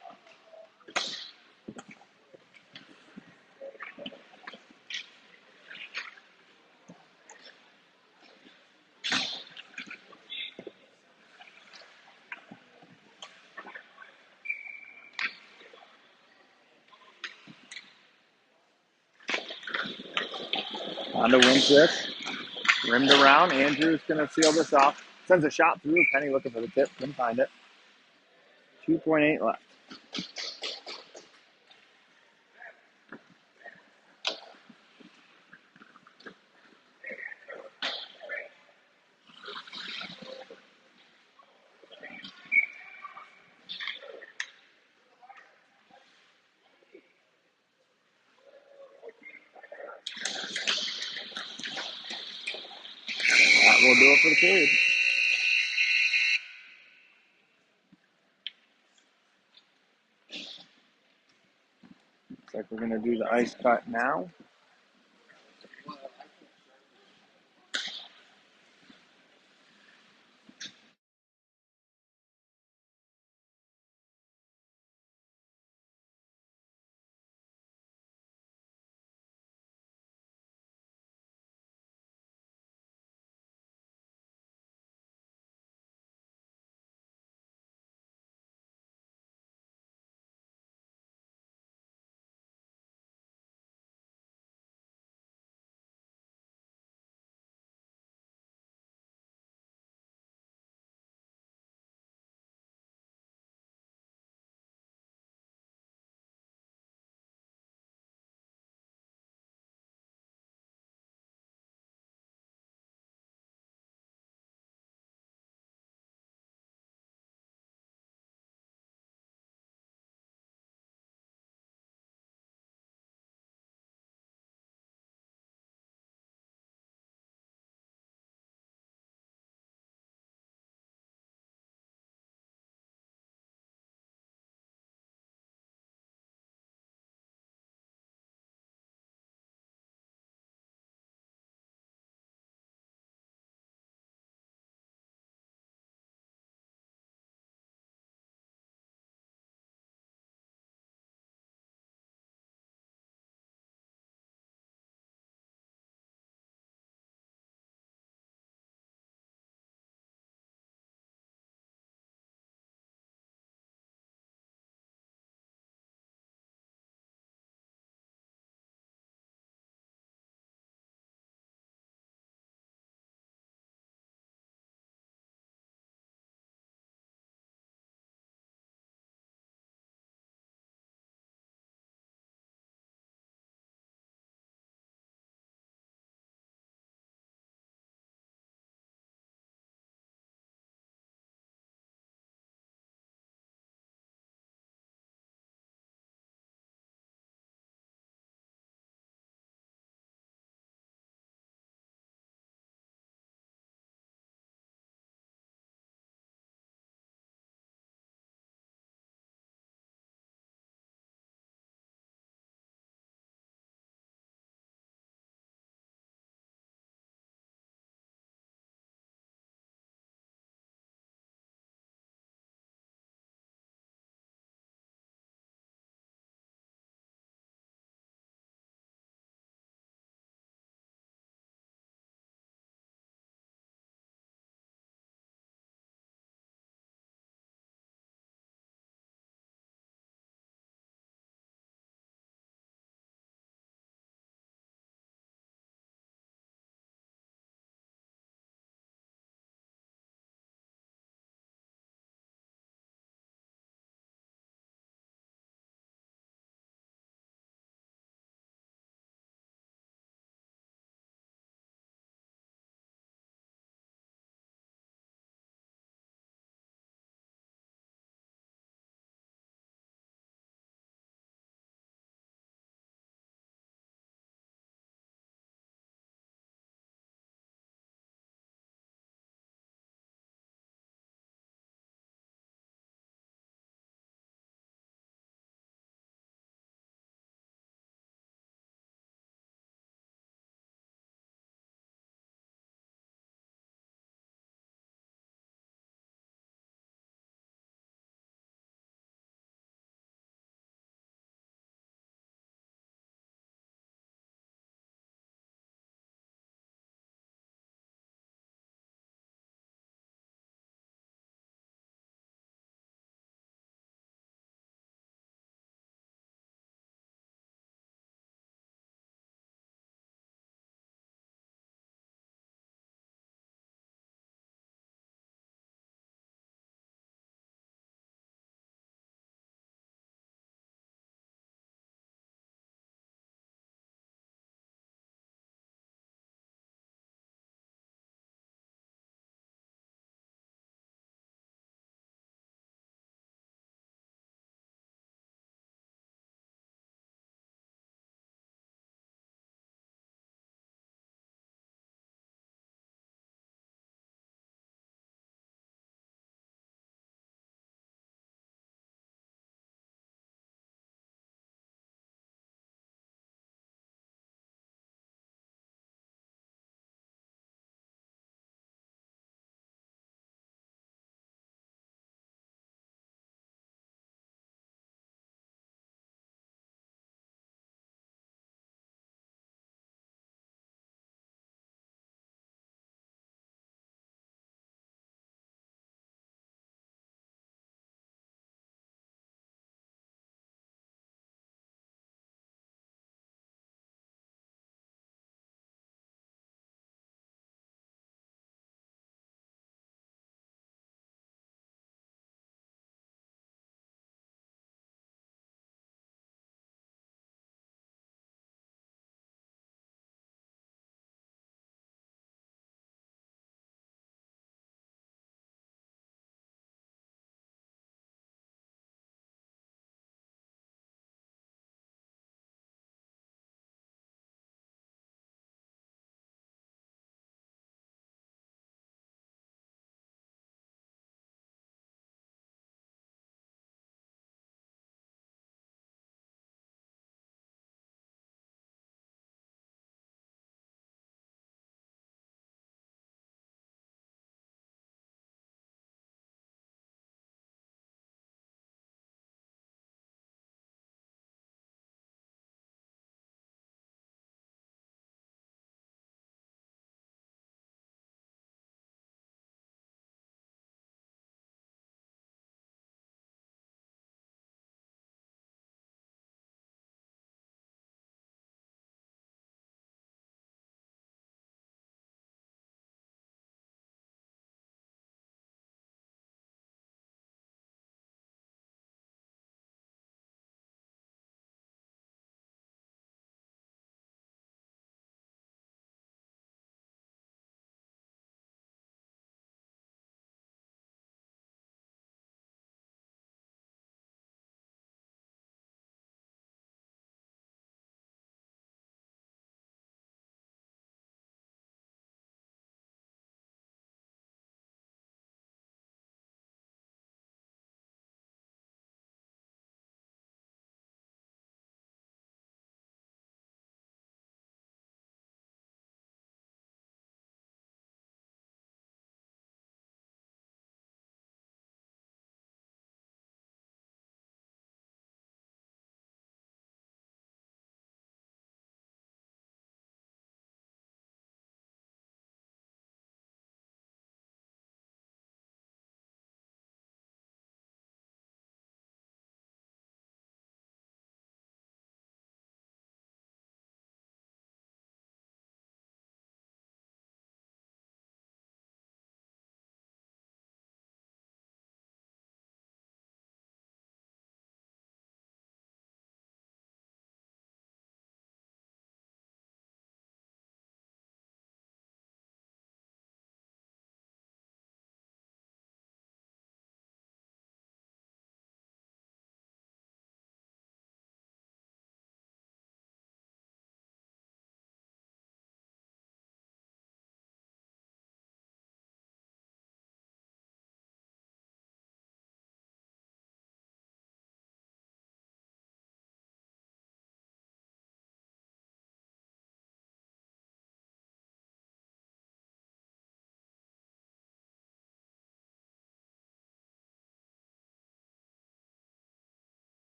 Honda wins this. Rimmed around. Andrew's going to seal this off. Sends a shot through. Penny looking for the tip. Couldn't find it. 2.8 left. That will do it for the period. Looks like we're going to do the ice cut now.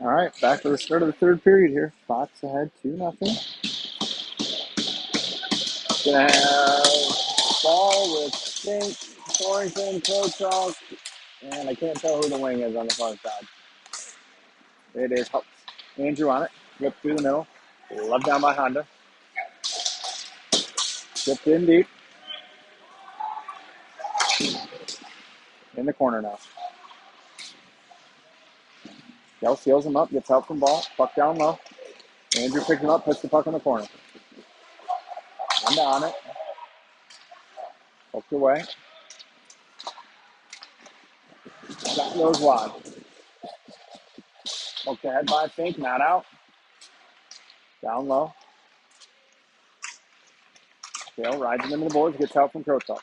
All right, back to the start of the third period here. Fox ahead 2-0. Gonna have ball with Fink, Torrington, Klochok, and I can't tell who the wing is on the far side. It is Hups. Andrew on it. Flip through the middle. Love down by Honda. Shipped in deep. In the corner now. Dell seals him up. Gets help from ball. Puck down low. Andrew picks him up. Puts the puck in the corner. Honda on it. Poked away. Shot goes wide. Poked ahead by Fink. Not out. Down low. Dale rides him into the boards. Gets help from Krotok.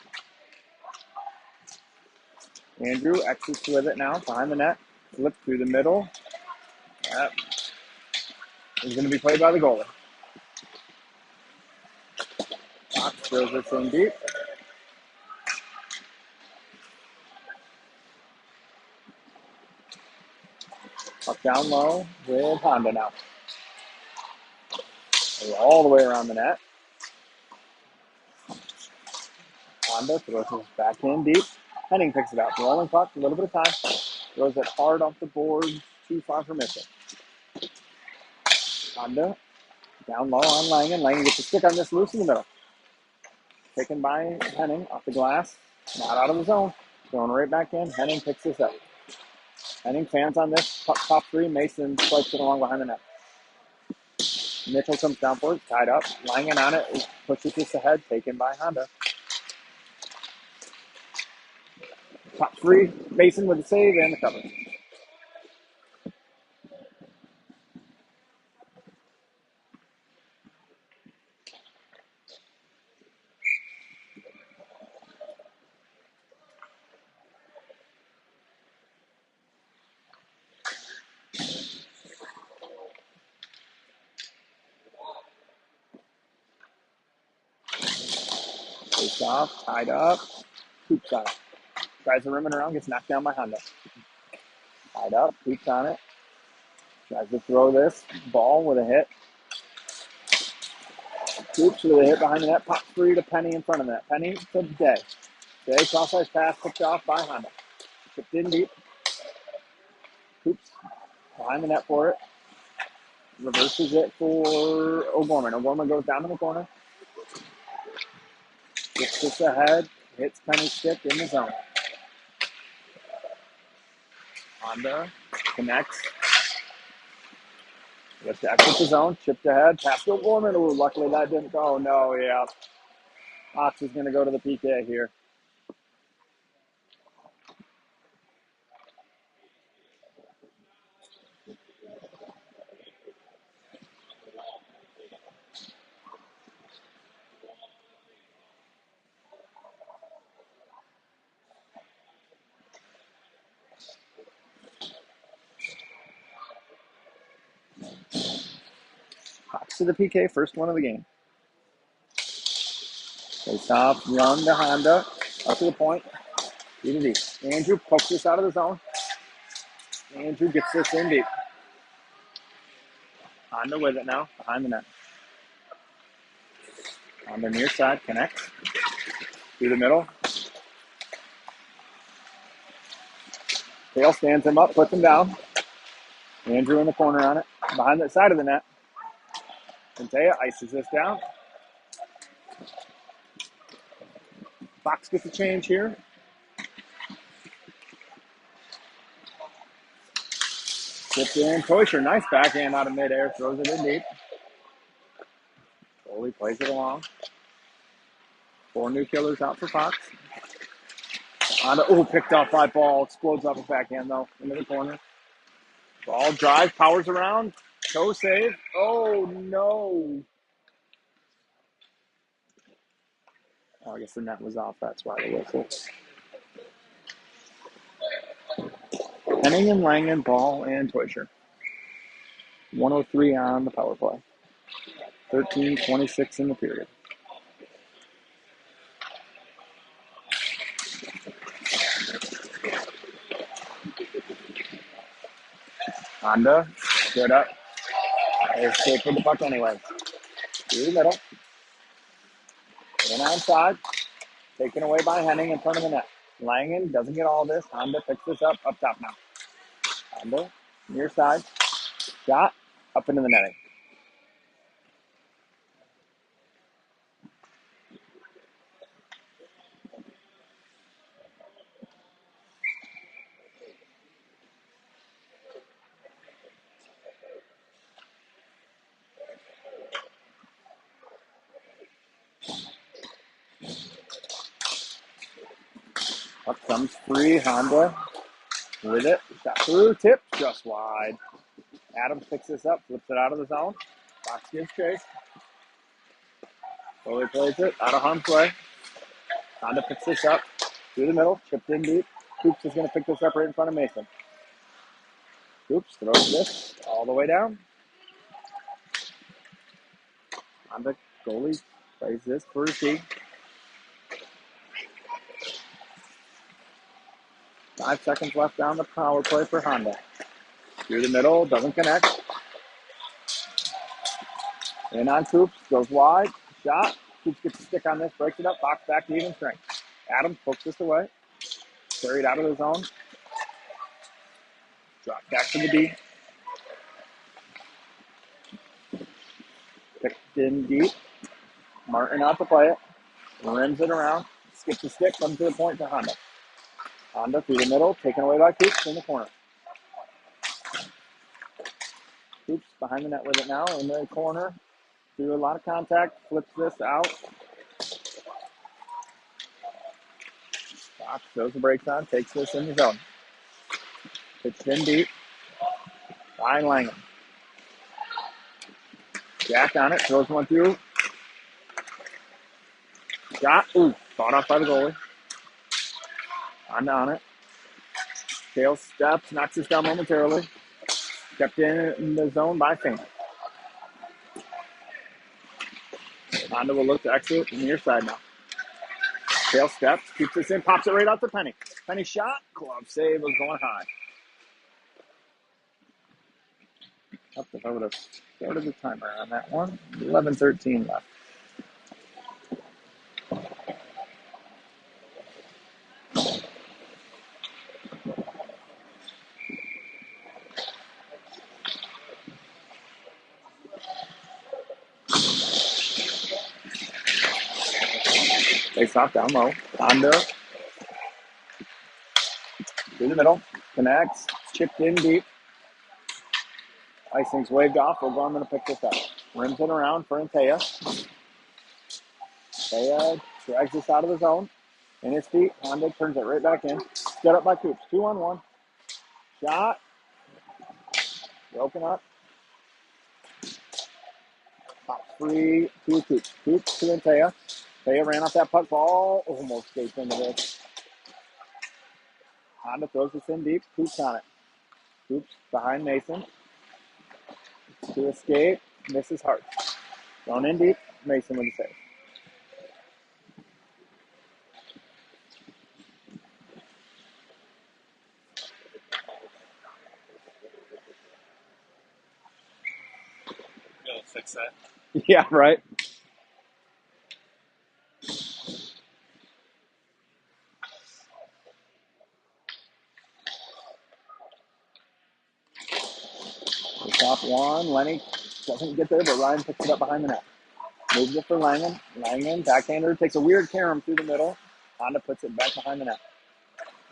Andrew exits with it now. Behind the net. Flip through the middle. That is going to be played by the goalie. Fox throws this in deep. Puck down low with Honda now. All the way around the net. Honda throws it back in deep. Henning picks it up. Rolling puck, a little bit of time. Throws it hard off the board, too far for missing. Honda down low on Langen. Langen gets a stick on this loose in the middle. Taken by Henning off the glass. Not out of the zone. Thrown right back in. Henning picks this up. Henning fans on this. Top three. Mason swipes it along behind the net. Mitchell comes down for it. Tied up. Langen on it. Pushes this ahead. Taken by Honda. Top three. Mason with the save and the cover. Face off. Tied up. Hoops on it. Tries to rim it around. Gets knocked down by Honda. Tied up. Hoops on it. Tries to throw this ball with a hit. Hoops with a hit behind the net. Pop free to Penny in front of that. Penny to Day. Day cross-ice pass picked off by Honda. Tipped in deep. Hoops behind the net for it. Reverses it for O'Gorman. O'Gorman goes down in the corner. Gets this ahead. Hits Penny's stick in the zone. Honda connects. Gets to exit the zone. Chipped ahead. Pass to O'Gorman. Ooh, luckily that didn't go. No, yeah. Ox is going to go to the PK here. Ox to the PK. First one of the game. Face off. One to Honda. Up to the point. Deep and deep. Andrew pokes this out of the zone. Andrew gets this in deep. Honda with it now. Behind the net. On the near side. Connects. Through the middle. Hale stands him up. Puts him down. Andrew in the corner on it. Behind the side of the net. Centea ices this down. Fox gets a change here. Gets in. Toysher, nice backhand out of midair. Throws it in deep. Goalie plays it along. 4 new killers out for Fox. Picked off by ball. Explodes off a backhand, though. Into the corner. Ball drive. Powers around. Toe save. Oh, no. Oh, I guess the net was off. That's why the whistle. Henning and Langen, Ball, and Toysher. 103 on the power play. 13:26 in the period. Honda Good up. There's safe for the puck anyway. Through the middle. In onside. Taken away by Henning in front of the net. Langen doesn't get all this. Honda picks this up top now. Honda, near side. Shot. Up into the netting. Up comes free. Honda with it. Shot through. Tip. Just wide. Adams picks this up. Flips it out of the zone. Fox gives chase. Foley plays it. Out of harm's way. Honda picks this up. Through the middle. Chipped in deep. Coops is going to pick this up right in front of Mason. Coops throws this all the way down. Honda goalie plays this for a tee. 5 seconds left down the power play for Honda. Through the middle, doesn't connect. In on Coops, goes wide, shot. Coops gets a stick on this, breaks it up, Fox back to even strength. Adams pokes this away. Carried out of the zone. Drop back to the D. Picked in deep. Martin out to play it. Rims it around. Skips the stick, comes to the point to Honda. Honda through the middle, taken away by Coops in the corner. Coops behind the net with it now, in the corner. Through a lot of contact, flips this out. Fox throws the brakes on, takes this in the zone. Pitched in deep. Ryan Langham. Jack on it, throws one through. Shot, fought off by the goalie. On it. Tail steps, knocks this down momentarily. Kept in the zone by Fink. Honda will look to exit near side now. Tail steps, keeps this in, pops it right out to Penny. Penny shot, glove save, was going high. Up if I would have started the timer on that one. 11:13 left. Face off down low. Honda. Through the middle. Connects. Chipped in deep. Icing's waved off. O'Gorman going to pick this up. Rims it around for Antea. Antea drags this out of the zone. In his feet. Honda turns it right back in. Set up by Coops. 2-on-1. Shot. Broken up. Top free to Coops. Coops to Antea. Antea ran off that puck ball. Almost escaped into this. Honda throws this in deep. Coops on it. Coops behind Mason. To escape. Misses hard. Thrown in deep. Mason with the save. Go fix that. Yeah, right. Top one. Lenny doesn't get there, but Ryan picks it up behind the net. Moves it for Langen. Langen, backhander, takes a weird carom through the middle. Honda puts it back behind the net.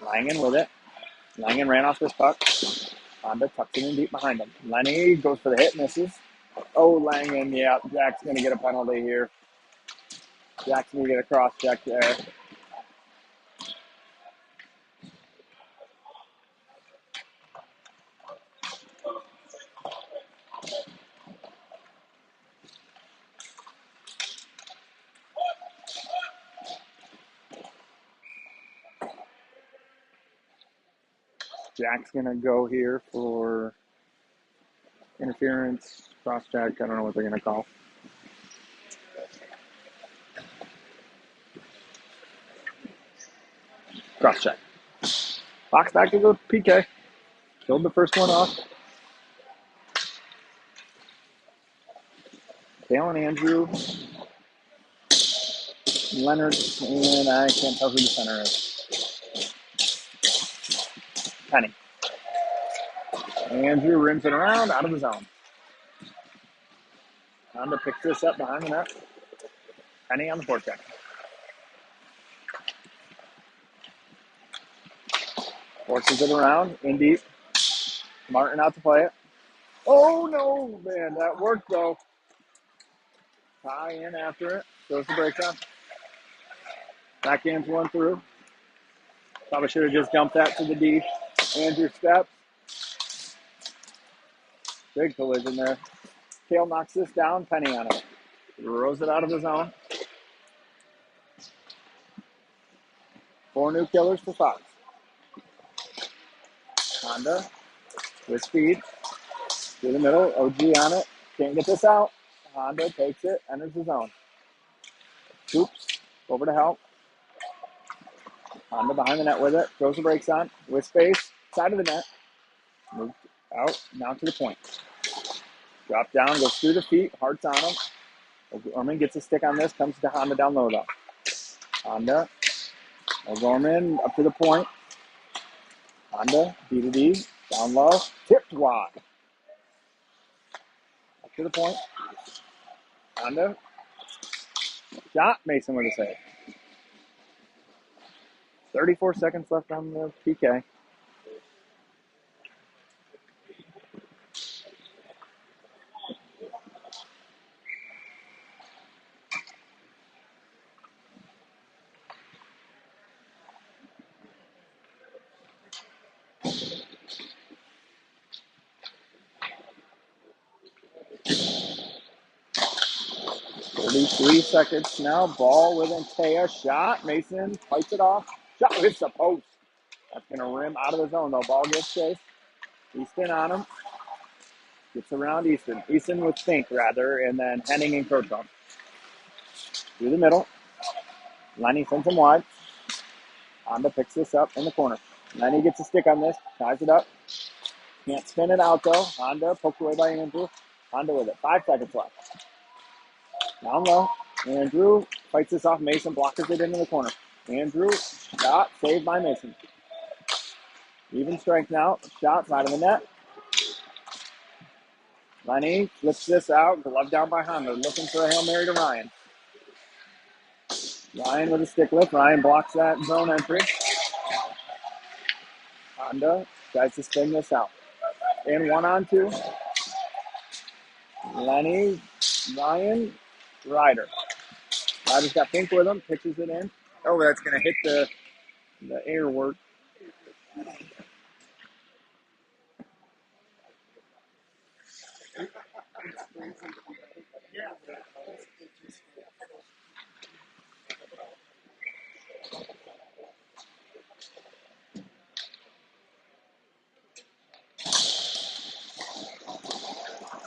Langen with it. Langen ran off this puck. Honda tucks it in deep behind him. Lenny goes for the hit, misses. Oh, Langen, yeah, Jack's going to get a penalty here. Jack's going to get a cross check there. Jack's going to go here for interference, cross check. I don't know what they're going to call. Cross check. Fox back to the PK. Killed the first one off. Kale and Andrew, Leonard, and I can't tell who the center is. Penny. Andrew rims it around, out of the zone. Honda picks this up behind the net. Penny on the forecheck. Forces it around, in deep. Martin out to play it. Oh, no, man, that worked, though. Tie in after it. Goes the breakdown. Backhands one through. Probably should have just dumped that to the D. Andrew steps. Big collision there. Kale knocks this down. Penny on it. Rows it out of the zone. 4 new killers for Fox. Honda with speed. Through the middle. OG on it. Can't get this out. Honda takes it. Enters the zone. Oops. Over to help. Honda behind the net with it. Throws the brakes on. With space. Side of the net. Moved out. Now to the point. Drop down. Goes through the feet. Hearts on him. O'Gorman gets a stick on this. Comes to Honda down low though. Honda. O'Gorman up to the point. Honda. D to D. Down low. Tipped wide. Up to the point. Honda. Shot. Mason with a save. 34 seconds left on the PK. Three seconds now. Ball with Antea. Shot. Mason fights it off. Shot hits the post. That's going to rim out of the zone though. Ball gets chased. Easton on him. Gets around Easton. Easton with Fink rather. And then Henning and Kurtzon. Through the middle. Lenny sends him wide. Honda picks this up in the corner. Lenny gets a stick on this. Ties it up. Can't spin it out though. Honda poked away by Andrew. Honda with it. 5 seconds left. Down low. Andrew fights this off. Mason blockers it into the corner. Andrew, shot, saved by Mason. Even strength now. Shot, side of the net. Lenny flips this out. Glove down by Honda. Looking for a Hail Mary to Ryan. Ryan with a stick lift. Ryan blocks that zone entry. Honda tries to spin this out. In 1-on-2. Lenny, Ryan, Ryder. Ryder's got Pink with him. Pitches it in. Oh, that's going to hit the air work.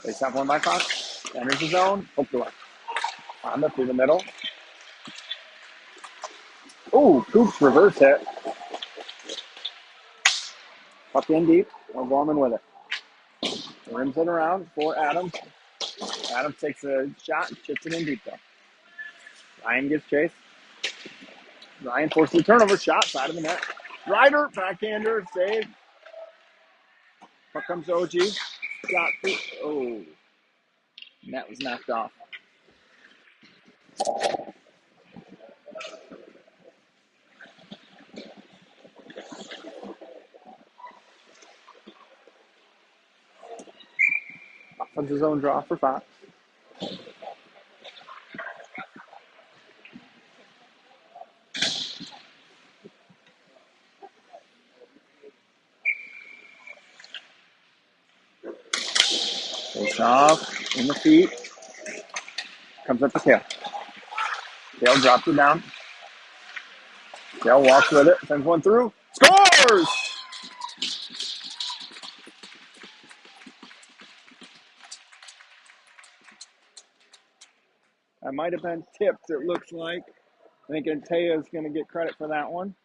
They stop one by Fox. Enters the zone. Hook the left. Honda through the middle. Ooh, Coops reverse hit. Puck in deep. O'Gorman with it. Rims it around for Adams. Adams takes a shot and chips it in deep though. Ryan gets chased. Ryan forces the turnover. Shot, side of the net. Ryder, backhander, save. Puck comes OG. Shot. Oh. Net was knocked off. Offensive zone draw for Fox. Face off in the feet. Comes up to Kale. Kale drops it down. Kale walks with it. Sends one through. Scores! That might have been tipped, it looks like. I think Antea is going to get credit for that one.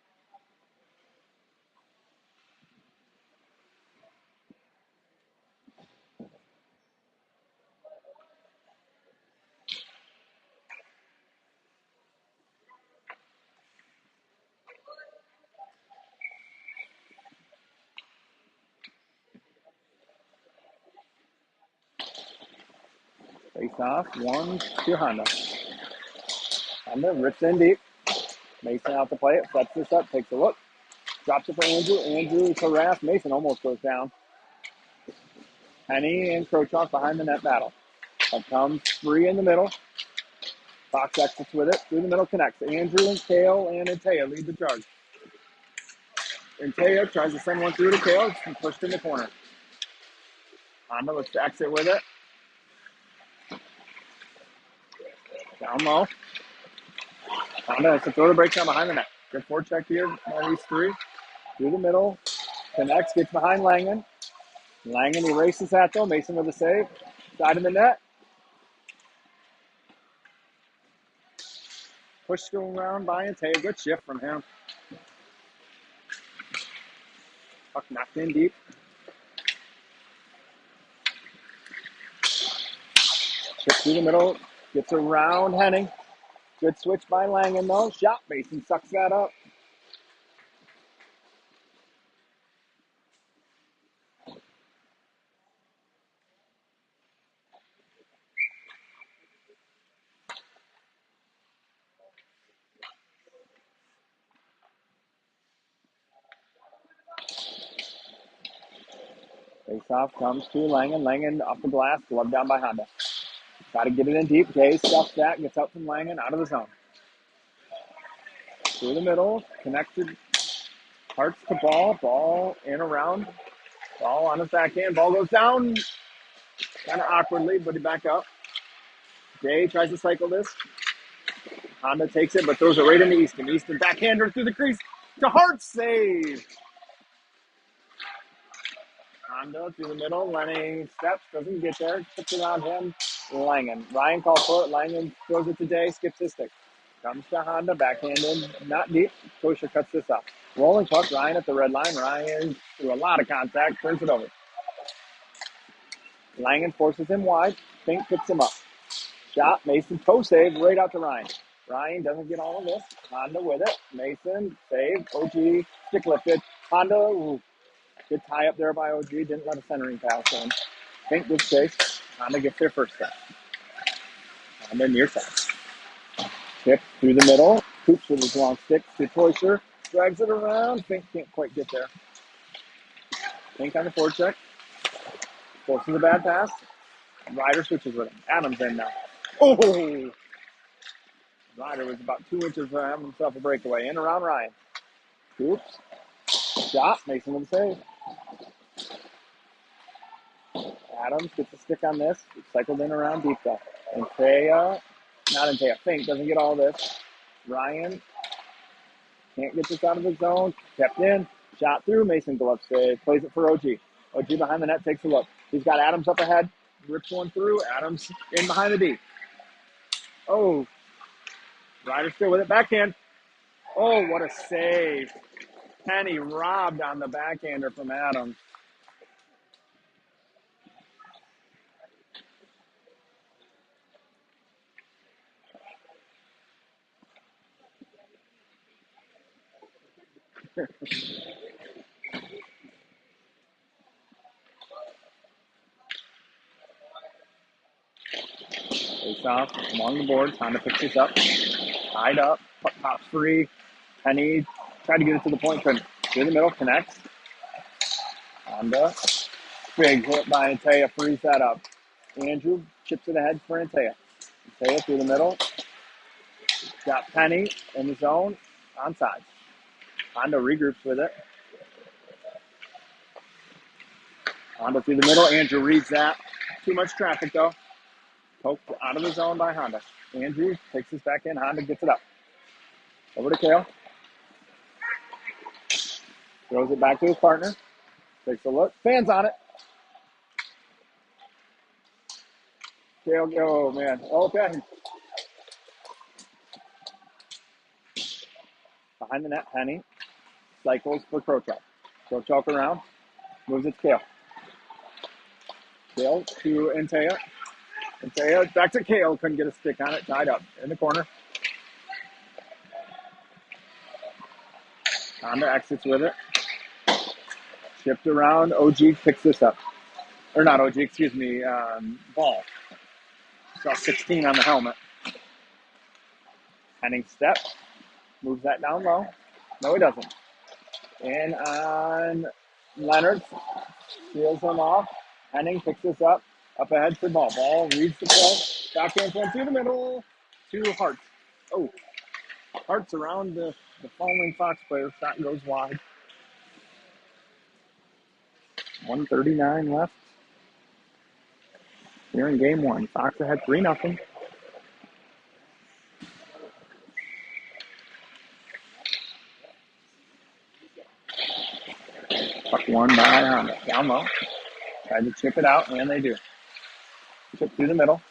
Face off, 1 to Honda. Honda rips in deep. Mason out to play it, sets this up, takes a look. Drops it for Andrew. Andrew's harassed. Mason almost goes down. Penny and Krochok behind the net battle. Up comes free in the middle. Fox exits with it. Through the middle connects. Andrew and Kale and Antea lead the charge. Antea tries to send one through to Kale. It's pushed in the corner. Honda looks to exit with it. Down low. Honda has to throw the breakdown behind the net. Good forecheck here by these three. Through the middle. Connects. Gets behind Langen. Langen erases that though. Mason with a save. Side of the net. Push going around by Antea. Good shift from him. Puck knocked in deep. Chip through the middle. Gets around Henning. Good switch by Langen though. Shot. Mason sucks that up. Face-off comes to Langen. Langen off the glass, glove down by Honda. Got to get it in deep. Jay stuffs that, gets out from Langen, out of the zone. Through the middle, connected, hearts to ball, ball in around, ball on his backhand, ball goes down, kind of awkwardly, but he back up. Jay tries to cycle this. Honda takes it, but throws it right into Easton. Easton backhander through the crease to Hart, save. Honda through the middle, Lenning steps, doesn't get there, puts it on him. Langen. Ryan calls for it. Langen throws it to Day, skips his stick. Comes to Honda, backhanded, not deep. Kosher cuts this off. Rolling puck, Ryan at the red line. Ryan, through a lot of contact, turns it over. Langen forces him wide. Fink picks him up. Shot, Mason, toe save, right out to Ryan. Ryan doesn't get all of this. Honda with it. Mason, save. OG, stick lifted. Honda, ooh, good tie up there by OG. Didn't let a centering pass in. Fink, good chase. Honda gets their first step. Honda near side. Tip through the middle. Coops with his long stick to Toysher. Drags it around. Fink can't quite get there. Fink on the forecheck. Forces a bad pass. Ryder switches with him. Adams in now. Oh! Ryder was about 2 inches from having himself a breakaway. In around Ryan. Coops. Shot. Mason with a save. Adams gets a stick on this. Cycled in around deep though. Fink doesn't get all this. Ryan can't get this out of the zone. Kept in. Shot through. Mason glove save. Plays it for OG. OG behind the net takes a look. He's got Adams up ahead. Rips one through. Adams in behind the D. Oh. Ryder still with it. Backhand. Oh, what a save. Penny robbed on the backhander from Adams. Face off along the boards. Honda picks this up. Tied up. Pops free. Penny tried to get it to the point. Couldn't. Through the middle. Connects. Honda. Big hit by Antea. Frees that up. Andrew chips it ahead for Antea. Antea through the middle. Got Penny in the zone. Onside. Honda regroups with it. Honda through the middle. Andrew reads that. Too much traffic though. Poked out of the zone by Honda. Andrew takes this back in. Honda gets it up. Over to Kale. Throws it back to his partner. Takes a look. Fans on it. Kale, oh man. Okay. Behind the net, Penny. Cycles for Krochok. Krochok around. Moves it to Kale. Kale to Antea. Antea back to Kale. Couldn't get a stick on it. Tied up in the corner. Honda exits with it. Shipped around. OG picks this up. Or not OG, excuse me. Ball. Saw 16 on the helmet. Henning step. Moves that down low. No, he doesn't. And on Leonard. Steals him off. Henning picks this up. Up ahead for ball. Ball reads the play. Backhand one through the middle. To Hartz. Oh, Hartz around the falling Fox player. Shot goes wide. 1:39 left. Here in game one. Fox ahead 3-0. Puck won by down low. Tried to chip it out, and they do. Chip through the middle.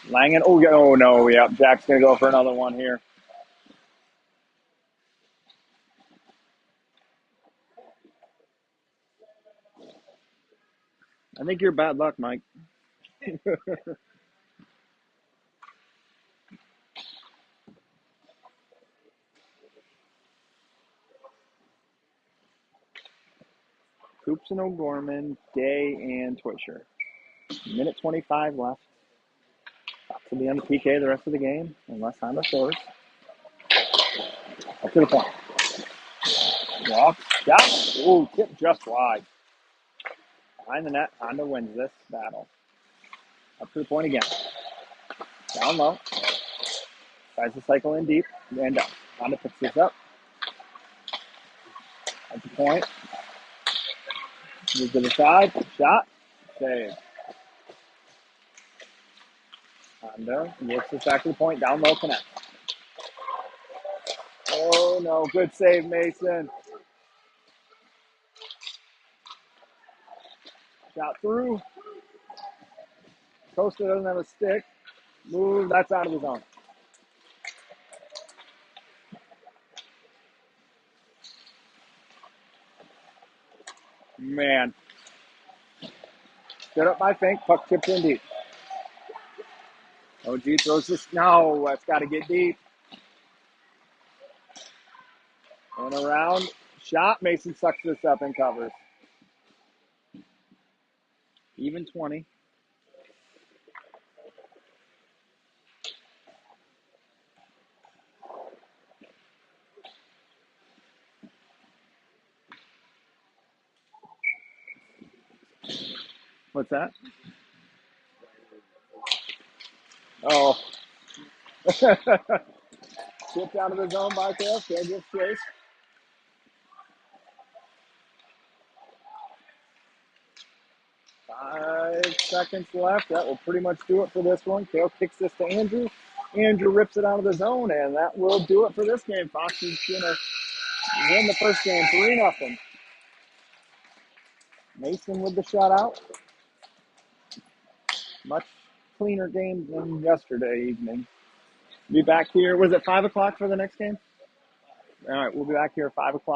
Langen. Oh no. Yep. Jack's going to go for another one here. I think you're bad luck, Mike. Coops and O'Gorman, Day, and Twisher. Minute 25 left. Fox will be on the PK the rest of the game, unless Honda scores. Up to the point. Walk. Shot. Ooh, tip just wide. Behind the net, Honda wins this battle. Up to the point again. Down low. Tries to cycle in deep. And down. Honda picks this up. At the point. Moves to the side. Shot. Save. Honda works this back to the point. Down low, connect. Oh, no. Good save, Mason. Shot through. Costa doesn't have a stick. Move. That's out of the zone. Man. Stood up by Fink. Puck tipped in deep. OG throws this. No, that's got to get deep. And around. Shot. Mason sucks this up and covers. Even 20. What's that? Oh. Chipped out of the zone by Kale. Kale gets chased. 5 seconds left. That will pretty much do it for this one. Kale kicks this to Andrew. Andrew rips it out of the zone, and that will do it for this game. Fox is going to win the first game 3-0. Mason with the shutout. Much cleaner game than yesterday evening. Be back here. Was it 5 o'clock for the next game? All right, we'll be back here at 5 o'clock.